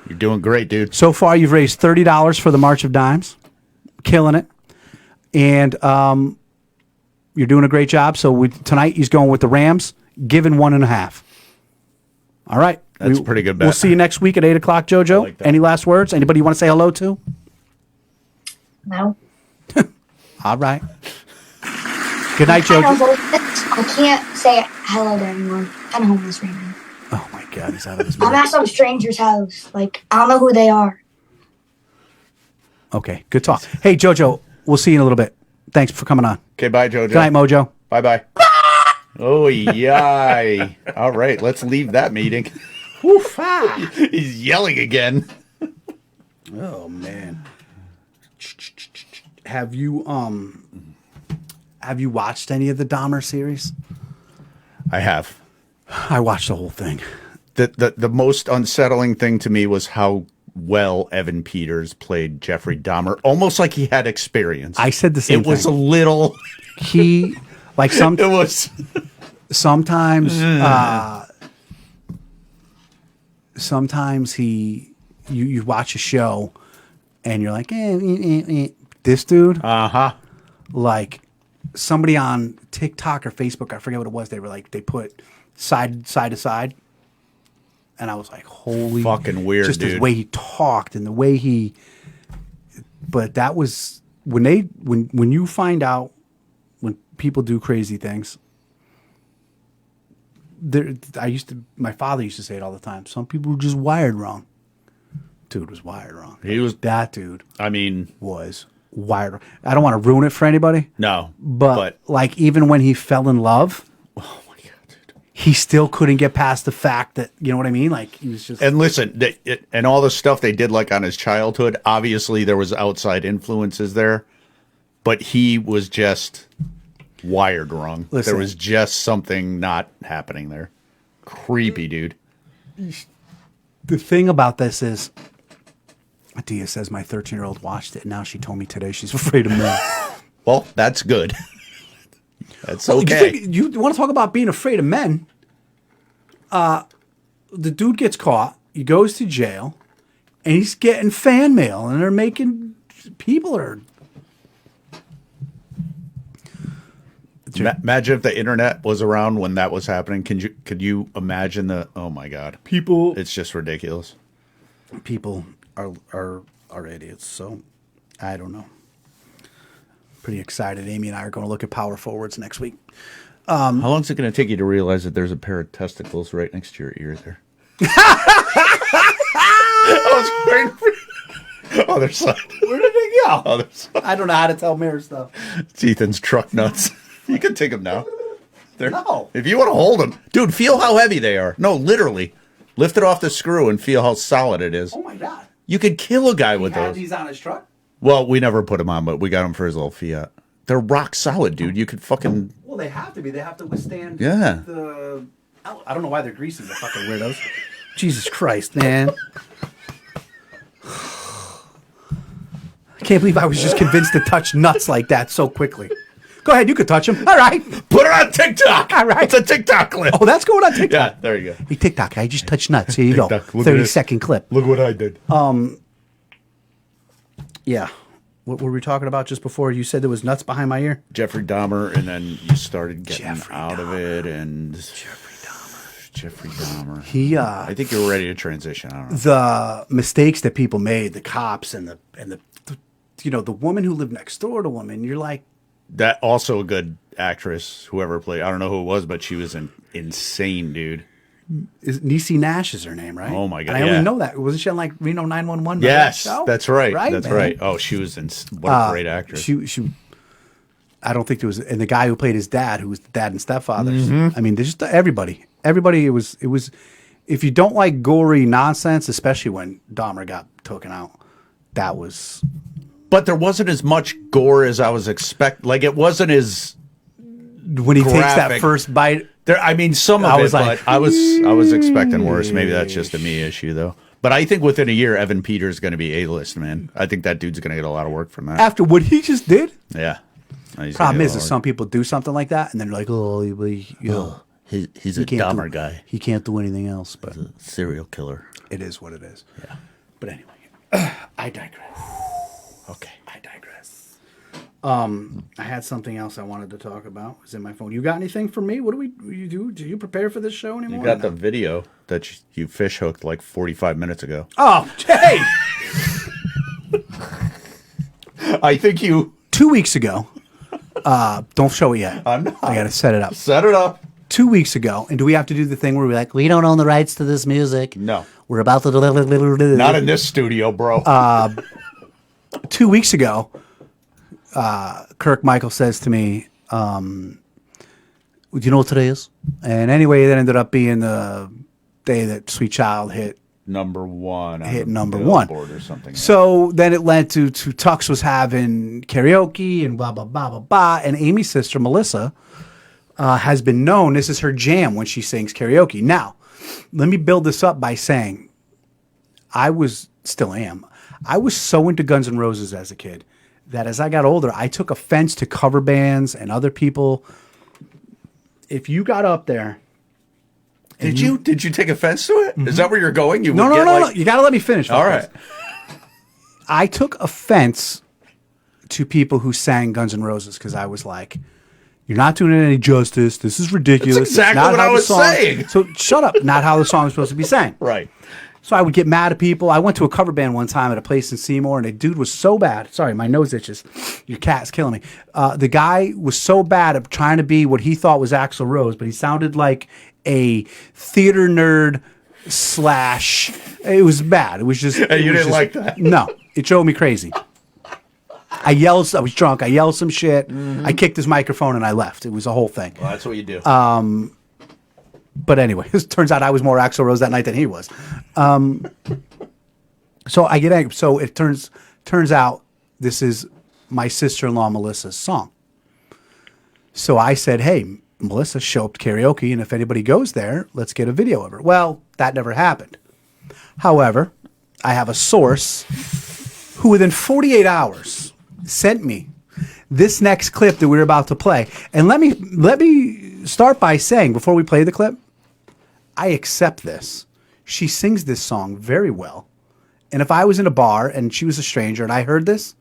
You're doing great, dude. So far, you've raised $30 for the March of Dimes. Killing it. And you're doing a great job. So tonight, he's going with the Rams, giving 1.5. All right. That's a pretty good bet. We'll see you next week at 8 o'clock, JoJo. I like that. Any last words? Anybody you want to say hello to? no. All right. Good night, I'm JoJo. homeless. I can't say hello to anyone. I'm homeless right now. Oh, my God. He's out of his I'm mind. at some stranger's house. Like, I don't know who they are. Okay, good talk. Hey, JoJo, we'll see you in a little bit. Thanks for coming on. Okay, bye, JoJo. Good night, Mojo. Bye-bye. Oh, yay. All right, let's leave that meeting. He's yelling again. Oh, man. Have you watched any of the Dahmer series? I have. I watched the whole thing. The most unsettling thing to me was how well Evan Peters played Jeffrey Dahmer, almost like he had experience. I said the same It was a thing. little... He, like It was... sometimes you watch a show and you're like, this dude, Uh-huh. like somebody on TikTok or Facebook, I forget what it was. They were like, they put side to side, and I was like, holy Fucking weird, just dude. the way he talked and the way he. But that was when you find out when people do crazy things. My father used to say it all the time. Some people were just wired wrong. Dude was wired wrong. That dude I mean, was wired wrong. I don't want to ruin it for anybody, no. but like even when he fell in love, Oh, my God, dude. he still couldn't get past the fact that, you know what I mean? Like he was just. And listen, and all the stuff they did like on his childhood, obviously there was outside influences there, but he was just wired wrong. Listen. There was just something not happening there. Creepy, dude. The thing about this is, Adia says my 13-year-old watched it, and now she told me today she's afraid of men. Well, that's good. That's You okay. think- You want to talk about being afraid of men? The dude gets caught. He goes to jail. And he's getting fan mail, and they're making people are. Imagine if the internet was around when that was happening. Could you imagine the? Oh my God, People, it's just ridiculous. people are idiots. So I don't know. Pretty excited. Amy and I are going to look at power forwards next week. How long is it going to take you to realize that there's a pair of testicles right next to your ear there? Other side. Where did they go? Other side. I don't know how to tell mirror stuff. It's Ethan's truck nuts. You can take them now. No. If you want to hold them. Dude, feel how heavy they are. No, literally. Lift it off the screw and feel how solid it is. Oh my God. You could kill a guy with He had those. these on his truck? Well, we never put them on, but we got them for his little Fiat. They're rock solid, dude. You could fucking... Well, they have to be. They have to withstand Yeah. the... I don't know why they're greasy, the fucking weirdos. Jesus Christ, man. I can't believe I was just convinced to touch nuts like that so quickly. Go ahead, you could touch them. All right. Put it on TikTok. All right. It's a TikTok clip. Oh, that's going on TikTok. Yeah, there you go. Hey, TikTok, I just touched nuts. Here you TikTok, go. look at 30-second clip. Look what I did. Yeah. What were we talking about just before? You said there was nuts behind my ear? Jeffrey Dahmer, and then you started getting Jeffrey out of Dahmer. it, and... Jeffrey Dahmer. I think you were ready to transition. I don't know. The mistakes that people made, the cops and the the woman who lived next door to woman, you're like, That also a good actress, whoever played. I don't know who it was, but she was insane, dude. Niecy Nash is her name, right? Oh my God, And I only yeah. know that. Wasn't she on like Reno 911? Yes, that show? that's right. Right, That's man? right. Oh, she was what a great actress. She I don't think there was, and the guy who played his dad, who was the dad and stepfathers. Mm-hmm. I mean, there's just everybody. It was. If you don't like gory nonsense, especially when Dahmer got taken out, that was. But there wasn't as much gore as I was expecting. Like it wasn't as When he takes that graphic. first bite. there. I mean, some of I it, was like, but I was expecting worse. Maybe that's just a me issue, though. But I think within a year, Evan Peters is going to be A-list, man. I think that dude's going to get a lot of work from that. After what he just did. Yeah. He's gonna Problem get a is lot of some people do something like that, and then they're like, "Oh, He's a can't Dahmer do, guy. He can't do anything else." But Serial killer. it is what it is. Yeah. But anyway, I digress. Okay. I digress. I had something else I wanted to talk about. It was in my phone. You got anything for me? What do you do? Do you prepare for this show anymore? You got or the no? video that you fish hooked like 45 minutes ago. Oh, hey! I think you 2 weeks ago. Don't show it yet. I'm not. I got to set it up. set it up. 2 weeks ago, and do we have to do the thing where we're like, we don't own the rights to this music? No. We're about to. Not in this studio, bro. 2 weeks ago, Kirk Michael says to me, do you know what today is? And anyway, that ended up being the day that Sweet Child hit number one. hit number Billboard one. or something. So then it led to Tux was having karaoke and blah, blah, blah, blah, blah. And Amy's sister, Melissa, has been known, this is her jam when she sings karaoke. Now, let me build this up by saying still am, I was so into Guns N' Roses as a kid that as I got older, I took offense to cover bands and other people. If you got up there. Did you take offense to it? Is that where you're going? You No. would get like, You got to let me finish. All right. I took offense to people who sang Guns N' Roses because I was like, you're not doing it any justice. This is ridiculous. That's exactly It's not what how I the was song-" saying. So shut up. Not how the song is supposed to be sang. Right. So I would get mad at people. I went to a cover band one time at a place in Seymour, and the dude was so bad. Sorry, my nose itches. Your cat's killing me. The guy was so bad at trying to be what he thought was Axl Rose, but he sounded like a theater nerd / It was bad. It was just. And you didn't like that? No, it drove me crazy. I yelled. I was drunk. I yelled some shit. I kicked his microphone and I left. It was a whole thing. Well, that's what you do. But anyway, it turns out I was more Axl Rose that night than he was. So I get angry. So it turns out this is my sister-in-law Melissa's song. So I said, hey, Melissa, show up to karaoke, and if anybody goes there, let's get a video of her. Well, that never happened. However, I have a source who within 48 hours sent me this next clip that we're about to play. And let me start by saying, before we play the clip, I accept this. She sings this song very well. And if I was in a bar and she was a stranger and I heard this,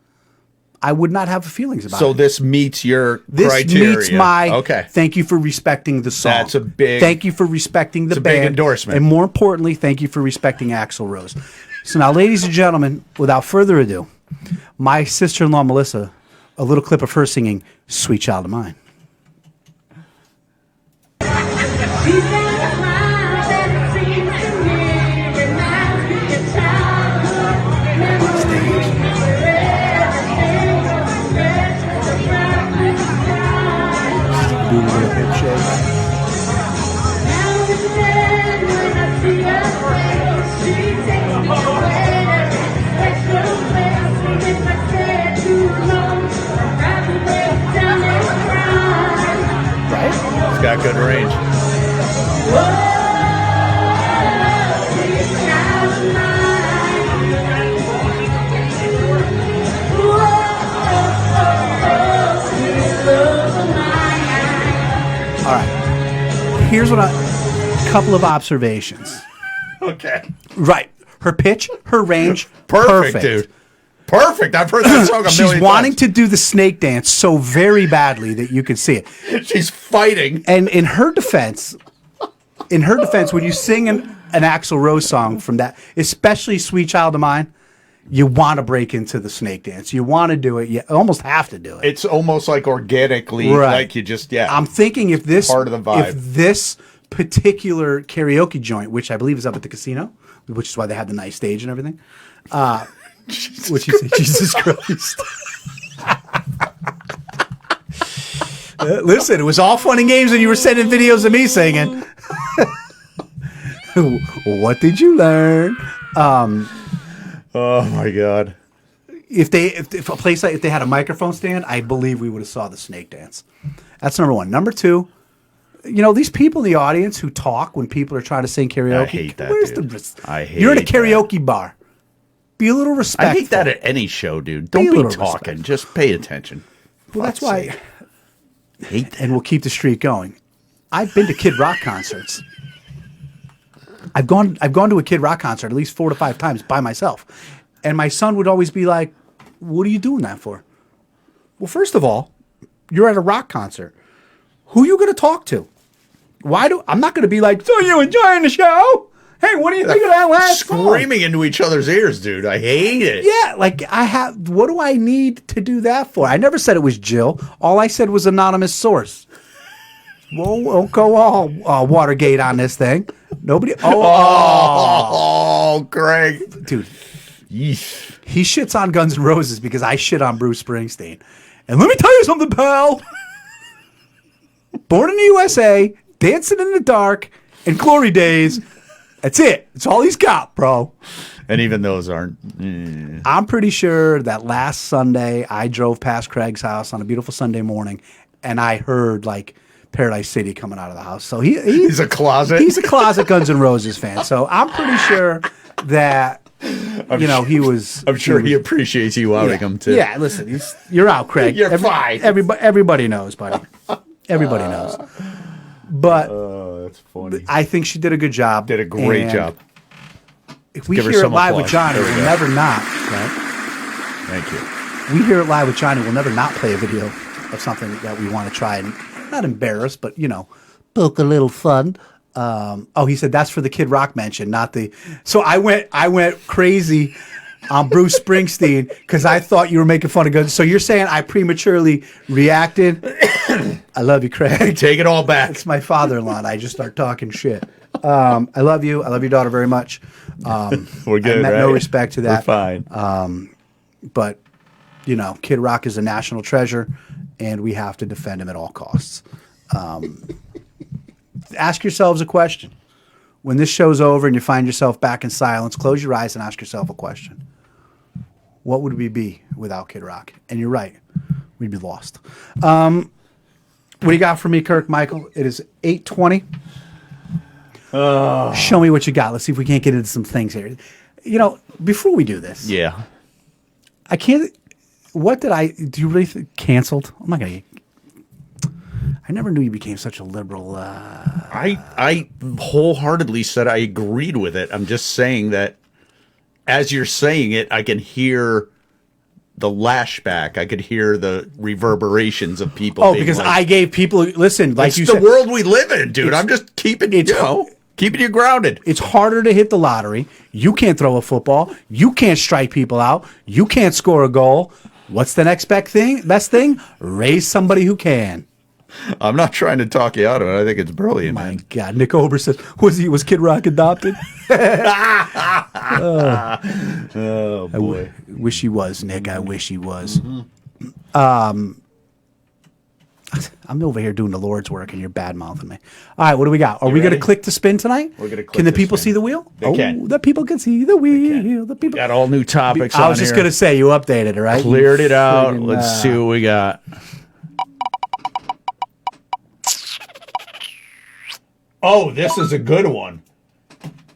I would not have feelings about it. So this meets your This criteria. meets my okay. thank you for respecting the song. That's a big thank you for respecting the band. big endorsement. And more importantly, thank you for respecting Axl Rose. So now, ladies and gentlemen, without further ado, my sister-in-law Melissa, a little clip of her singing Sweet Child of Mine. Do a little head shake. Right? It's got good range. All right. Here's what a couple of observations. Okay. Right. Her pitch, her range, Perfect, dude. Perfect. I've heard that song a She's million wanting times. to do the snake dance so very badly that you can see it. She's fighting. And in her defense, when you sing an Axl Rose song from that, especially Sweet Child of Mine, you want to break into the snake dance. You want to do it. You almost have to do it. It's almost like organically, Right. like you just, I'm thinking if this part of the vibe. if this particular karaoke joint, which I believe is up at the casino, which is why they have the nice stage and everything, which you say, Jesus Christ. Listen, it was all fun and games when you were sending videos of me singing. What did you learn? Oh my God. If a place like if they had a microphone stand, I believe we would have saw the snake dance. That's number one. Number two, these people in the audience who talk when people are trying to sing karaoke. I hate that, dude. I hate You're in a that. karaoke bar. Be a little respectful. I hate that at any show, dude. Be a Don't be little talking. respectful. Just pay attention. Well, that's Fuck's why. sake. Hate that. And we'll keep the streak going. I've been to Kid Rock concerts. I've gone to a Kid Rock concert at least 4 to 5 times by myself. And my son would always be like, "What are you doing that for?" Well, first of all, you're at a rock concert. Who are you going to talk to? I'm not going to be like, "So you enjoying the show? Hey, what do you think of that last song?" Screaming into each other's ears, dude. I hate it. Yeah, like what do I need to do that for? I never said it was Jill. All I said was anonymous source. Well, won't go all Watergate on this thing. Nobody. Oh, Greg. Dude, Yeesh. he shits on Guns N' Roses because I shit on Bruce Springsteen. And let me tell you something, pal. Born in the USA, dancing in the dark, and Glory Days. That's it. That's all he's got, bro. And even those aren't. I'm pretty sure that last Sunday I drove past Craig's house on a beautiful Sunday morning, and I heard like Paradise City coming out of the house. So He's a closet. He's a closet Guns N' Roses fan. So I'm pretty sure that he was. I'm sure he appreciates you outing him too. Yeah, listen, you're out, Craig. You're fine. Everybody knows, buddy. Everybody knows. But Oh, that's funny. I think she did a good job. Did a great And job. If we Give her hear it some live with applause. Johnny, There we we'll go. never not. Right? Thank you. We hear it live with Johnny. We'll never not play a video of something that we want to try and not embarrass, but poke a little fun. He said that's for the Kid Rock mention, not the. So I went crazy on Bruce Springsteen because I thought you were making fun of Guns. So you're saying I prematurely reacted? I love you, Craig. Take it all back. It's my father-in-law, and I just start talking shit. I love you. I love your daughter very much. We're good, I meant right? no respect to that. We're fine. But Kid Rock is a national treasure, and we have to defend him at all costs. Ask yourselves a question. When this show's over and you find yourself back in silence, close your eyes and ask yourself a question. What would we be without Kid Rock? And you're right. We'd be lost. What do you got for me, Kirk, Michael? It is 8:20. Show me what you got. Let's see if we can't get into some things here. Before we do this, Yeah. I can't. What did I? Do you really canceled? I'm not gonna. I never knew you became such a liberal. I wholeheartedly said I agreed with it. I'm just saying that as you're saying it, I can hear the lashback. I could hear the reverberations of people. Oh, because I gave people, listen, like you said. It's the world we live in, dude. I'm just keeping you grounded. It's harder to hit the lottery. You can't throw a football. You can't strike people out. You can't score a goal. What's the next best thing? Raise somebody who can. I'm not trying to talk you out of it. I think it's brilliant. My God, Nick Ober says, was Kid Rock adopted? Oh boy, wish he was, Nick. I wish he was. I'm over here doing the Lord's work, and you're bad mouthing me. All right, what do we got? Are we going to click to spin tonight? We're going to click. Can the people see the wheel? They can. The people can see the wheel. The people got all new topics. I was just going to say you updated it, right? Cleared it out. Let's see what we got. Oh, this is a good one.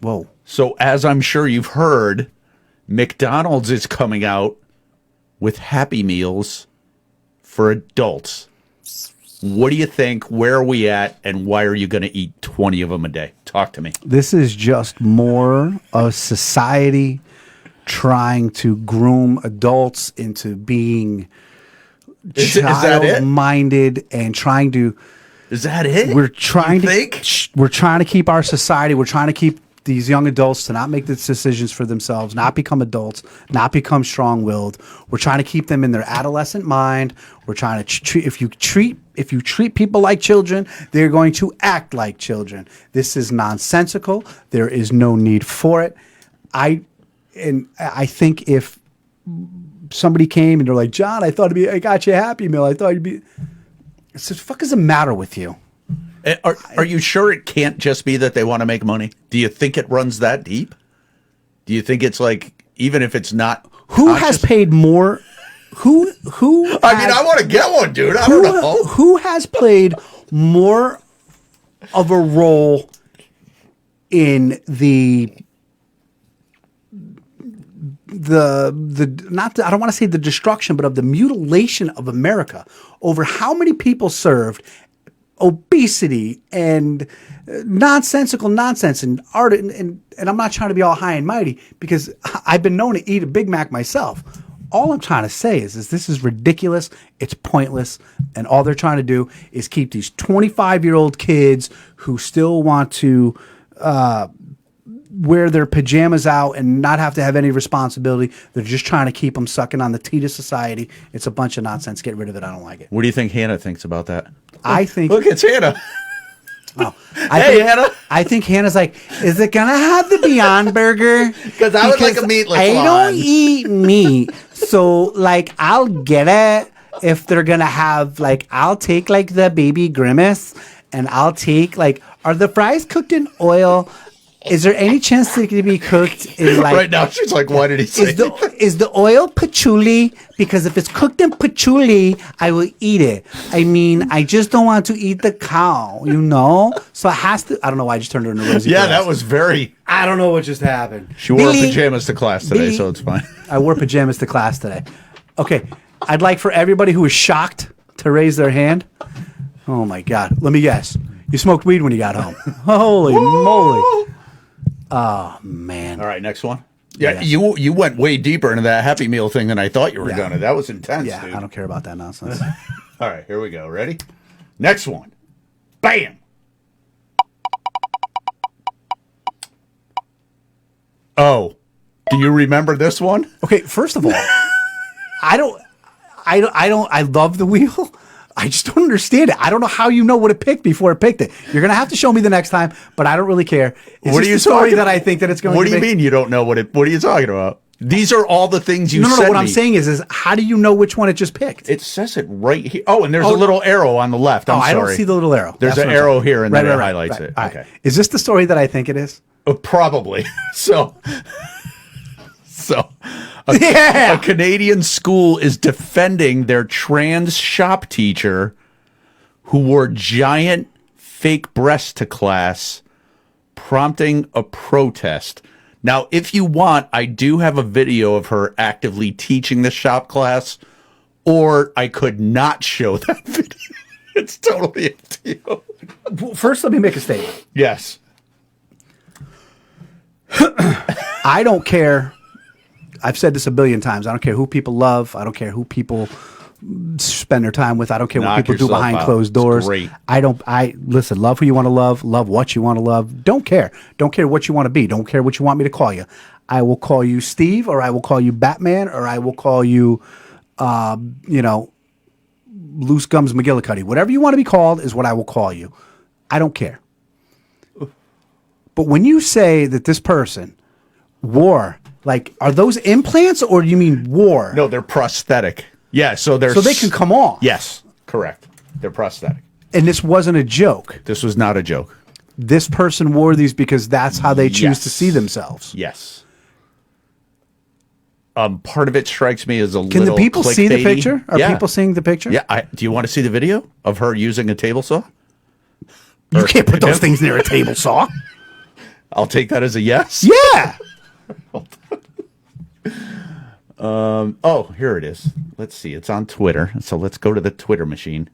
Whoa. So, as I'm sure you've heard, McDonald's is coming out with Happy Meals for adults. What do you think? Where are we at? And why are you going to eat 20 of them a day? Talk to me. This is just more of society trying to groom adults into being child-minded and trying to... Is that it? We're trying to keep our society. We're trying to keep these young adults to not make the decisions for themselves, not become adults, not become strong-willed. We're trying to keep them in their adolescent mind. We're trying to treat if you treat people like children, they're going to act like children. This is nonsensical. There is no need for it. I think if somebody came and they're like, John, I got you a Happy Meal. I thought you'd be. I said, fuck is the matter with you? Are you sure it can't just be that they want to make money? Do you think it runs that deep? Do you think it's like, even if it's not... Who has paid more... Who I want to get one, dude. I don't know. Who has played more of a role in the not I don't want to say the destruction, but of the mutilation of America over how many people served, obesity and nonsensical nonsense and art and I'm not trying to be all high and mighty because I've been known to eat a Big Mac myself. All I'm trying to say is this is ridiculous. It's pointless. And all they're trying to do is keep these 25-year-old kids who still want to wear their pajamas out and not have to have any responsibility. They're just trying to keep them sucking on the teat of society. It's a bunch of nonsense. Get rid of it. I don't like it. What do you think Hannah thinks about that? I think... Look, it's Hannah. Oh, Hannah. I think Hannah's like, is it going to have the Beyond Burger? Because I would like a meatless I one. don't eat meat. So, like, I'll get it if they're going to have, like, I'll take, like, the baby grimace and I'll take, like, are the fries cooked in oil? Is there any chance they could be cooked in like... Right now, she's like, why did he say is the oil patchouli? Because if it's cooked in patchouli, I will eat it. I mean, I just don't want to eat the cow, you know? So it has to... I don't know why I just turned her into Rosie. Yeah, Perez. that was very... I don't know what just happened. She wore pajamas to class today, so it's fine. I wore pajamas to class today. Okay, I'd like for everybody who was shocked to raise their hand. Oh, my God. Let me guess. You smoked weed when you got home. Holy moly. Oh, man. All right, next one. Yeah, you went way deeper into that Happy Meal thing than I thought you were going to. That was intense, dude. I don't care about that nonsense. All right, here we go. Ready? Next one. Bam! Oh, do you remember this one? Okay, first of all, I love the wheel. I just don't understand it. I don't know how you know what it picked before it picked it. You're gonna have to show me the next time, but I don't really care. What are you story that I think that it's going? What do you mean you don't know what it? What are you talking about? These are all the things you said. No. What I'm saying is how do you know which one it just picked? It says it right here. Oh, and there's a little arrow on the left. I'm sorry. I don't see the little arrow. There's an arrow here, and then it highlights it. Right. Okay. Is this the story that I think it is? Probably. So. A Canadian school is defending their trans shop teacher who wore giant fake breasts to class, prompting a protest. Now, if you want, I do have a video of her actively teaching the shop class, or I could not show that video. It's totally up to you. First, let me make a statement. Yes. I don't care I've said this a billion times. I don't care who people love. I don't care who people spend their time with. I don't care what Knock people do yourself behind out. closed It's doors. great. Listen, love who you want to love what you want to love. Don't care what you want to be. Don't care what you want me to call you. I will call you Steve, or I will call you Batman, or I will call you, Loose Gums McGillicuddy. Whatever you want to be called is what I will call you. I don't care. But when you say that this person wore, like, are those implants, or do you mean wore? No, they're prosthetic. Yeah, so they can come off. Yes, correct. They're prosthetic. And this wasn't a joke. This was not a joke. This person wore these because that's how they choose to see themselves. Yes. Part of it strikes me as a Can little the people see the clickbaity. picture? Are Yeah. people seeing the picture? Yeah. Do you want to see the video of her using a table saw? You can't put those things near a table saw. I'll take that as a yes. Yeah. Oh, here it is. Let's see. It's on Twitter. So let's go to the Twitter machine.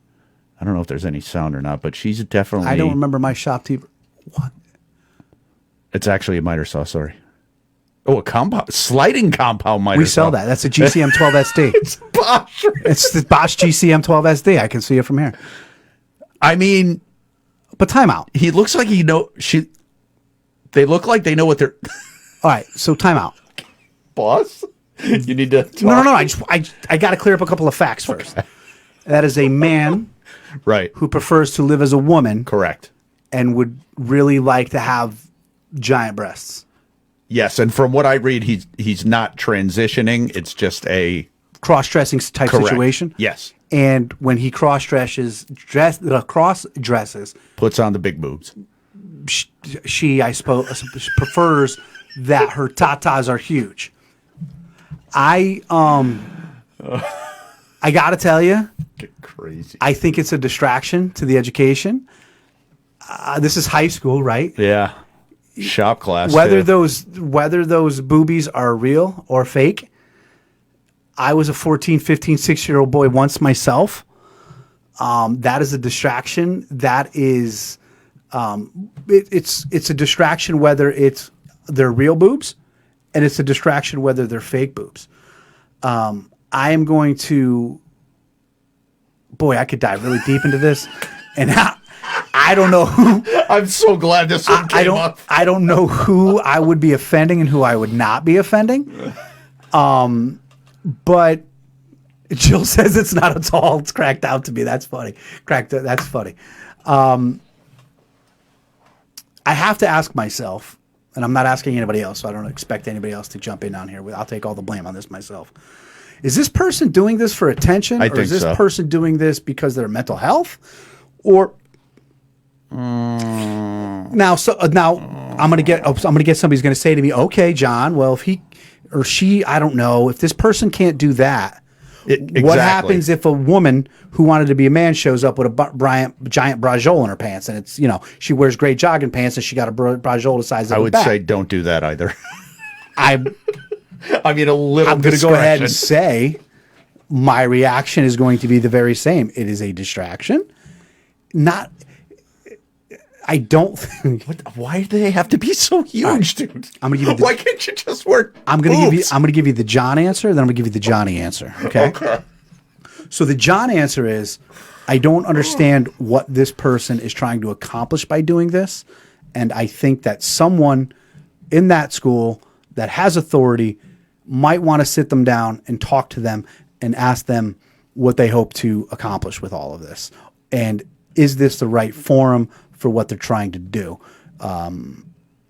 I don't know if there's any sound or not, but she's definitely. I don't remember my Shopkeeper. What? It's actually a miter saw. Sorry. Oh, a compound sliding compound miter. We sell that. That's a GCM 12SD. It's Bosch. It's the Bosch GCM 12SD. I can see it from here. I mean, But time out. he looks like he know she. They look like they know what they're. All right. So time out. Boss, you need to. Talk. No. I got to clear up a couple of facts first. That is a man Right. who prefers to live as a woman Correct. and would really like to have giant breasts. Yes, and from what I read, he's not transitioning. It's just a Cross-dressing type correct. situation. Yes. And when he cross dresses, Puts on the big boobs. she, I suppose, prefers that her tatas are huge. I got to tell you, Get crazy. I think it's a distraction to the education. This is high school, right? Yeah. Shop class. Whether too. those boobies are real or fake, I was a 14, 15, 6-year-old boy once myself. That is a distraction. That is, it's a distraction whether they're real boobs, and it's a distraction whether they're fake boobs. I am going to, boy, I could dive really deep into this, and I don't know who. I'm so glad this one came up. I don't know who I would be offending and who I would not be offending. But Jill says it's not at all. It's cracked out to be. That's funny. That's funny. I have to ask myself, and I'm not asking anybody else, so I don't expect anybody else to jump in on here. I'll take all the blame on this myself. Is this person doing this for attention, or is this person doing this because of their mental health, or now I'm gonna get somebody's gonna say to me, okay, John, well, if he or she, I don't know, if this person can't do that, what happens if a woman who wanted to be a man shows up with a giant brajol in her pants, and it's, she wears gray jogging pants and she got a brajol the size of I her would back? say don't do that either. I mean, a little. I'm going to go ahead and say my reaction is going to be the very same. It is a distraction. I don't think. Why do they have to be so huge, dude? I'm gonna give you Why can't you just wear? I'm going to give you the John answer, then I'm going to give you the Johnny answer. Okay. So the John answer is, I don't understand what this person is trying to accomplish by doing this, and I think that someone in that school that has authority might want to sit them down and talk to them and ask them what they hope to accomplish with all of this, and is this the right forum for what they're trying to do?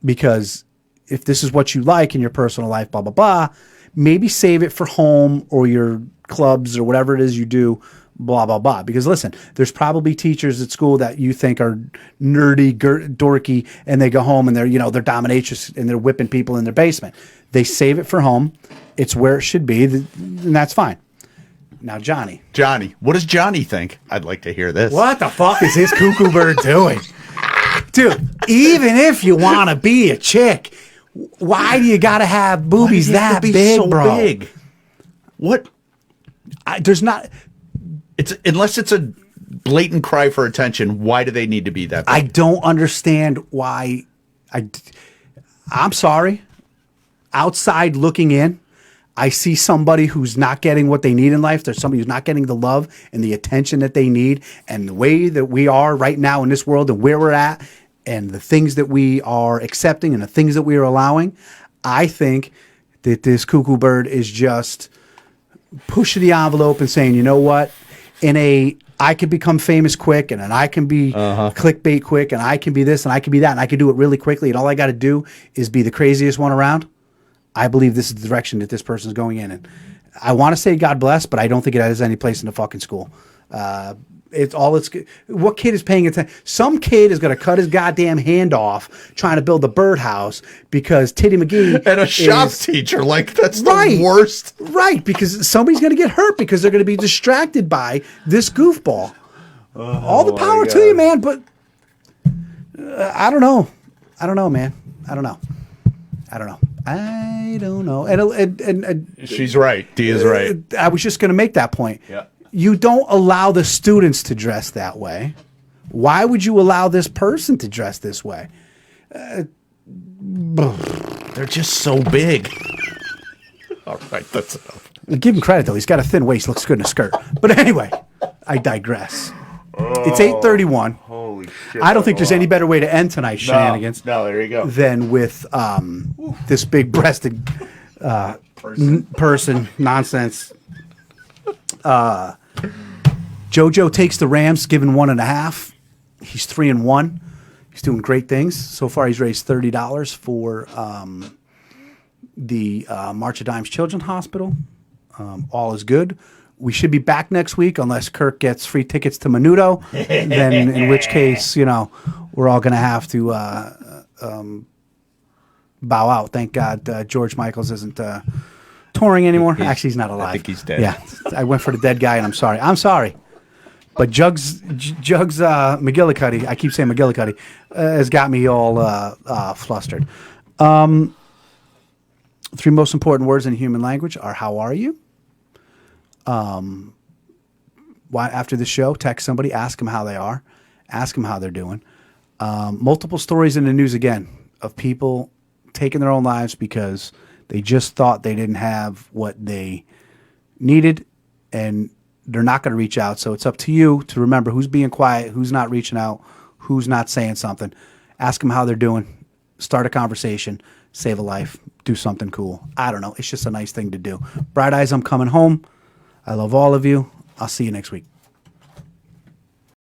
Because if this is what you like in your personal life, blah, blah, blah, maybe save it for home or your clubs or whatever it is you do, blah, blah, blah. Because listen, there's probably teachers at school that you think are nerdy, dorky, and they go home and they're dominatrix and they're whipping people in their basement. They save it for home. It's where it should be, and that's fine. Now, Johnny, what does Johnny think? I'd like to hear this. what the fuck is his cuckoo bird doing? Dude, even if you want to be a chick, why do you got to have boobies that big, so bro? big? What? There's not. Unless it's a blatant cry for attention. Why do they need to be that big? I don't understand why. I'm sorry. Outside looking in, I see somebody who's not getting what they need in life. There's somebody who's not getting the love and the attention that they need. And the way that we are right now in this world and where we're at and the things that we are accepting and the things that we are allowing, I think that this cuckoo bird is just pushing the envelope and saying, you know what, I can become famous quick, and then I can be clickbait quick, and I can be this, and I can be that, and I can do it really quickly, and all I got to do is be the craziest one around. I believe this is the direction that this person is going in. And I want to say God bless, but I don't think it has any place in the fucking school. What kid is paying attention? Some kid is going to cut his goddamn hand off trying to build a birdhouse because Titty McGee and a shop teacher, like that's the worst. Right, because somebody's going to get hurt because they're going to be distracted by this goofball. All the power to you, man, but I don't know. I don't know, man. I don't know. And she's right. Dee is right. I was just going to make that point. Yeah. You don't allow the students to dress that way. Why would you allow this person to dress this way? They're just so big. All right, that's enough. Give him credit, though. He's got a thin waist. Looks good in a skirt. But anyway, I digress. It's 8:31. Holy shit. I don't think there's any better way to end tonight's shenanigans No, there you go. than with this big-breasted person nonsense. Jojo takes the Rams, given 1.5. He's 3-1. He's doing great things. So far, he's raised $30 for the March of Dimes Children's Hospital. All is good. We should be back next week unless Kirk gets free tickets to Menudo. Then, in which case, we're all going to have to bow out. Thank God George Michaels isn't touring anymore. Actually, he's not alive. I think he's dead. Yeah, I went for the dead guy, and I'm sorry. But Jugs McGillicuddy, I keep saying McGillicuddy, has got me all flustered. 3 most important words in human language are how are you? After the show, text somebody, ask them how they are, ask them how they're doing. Multiple stories in the news again of people taking their own lives because they just thought they didn't have what they needed, and they're not going to reach out. So it's up to you to remember who's being quiet, who's not reaching out, who's not saying something. Ask them how they're doing. Start a conversation. Save a life. Do something cool. I don't know. It's just a nice thing to do. Bright Eyes, I'm coming home. I love all of you. I'll see you next week.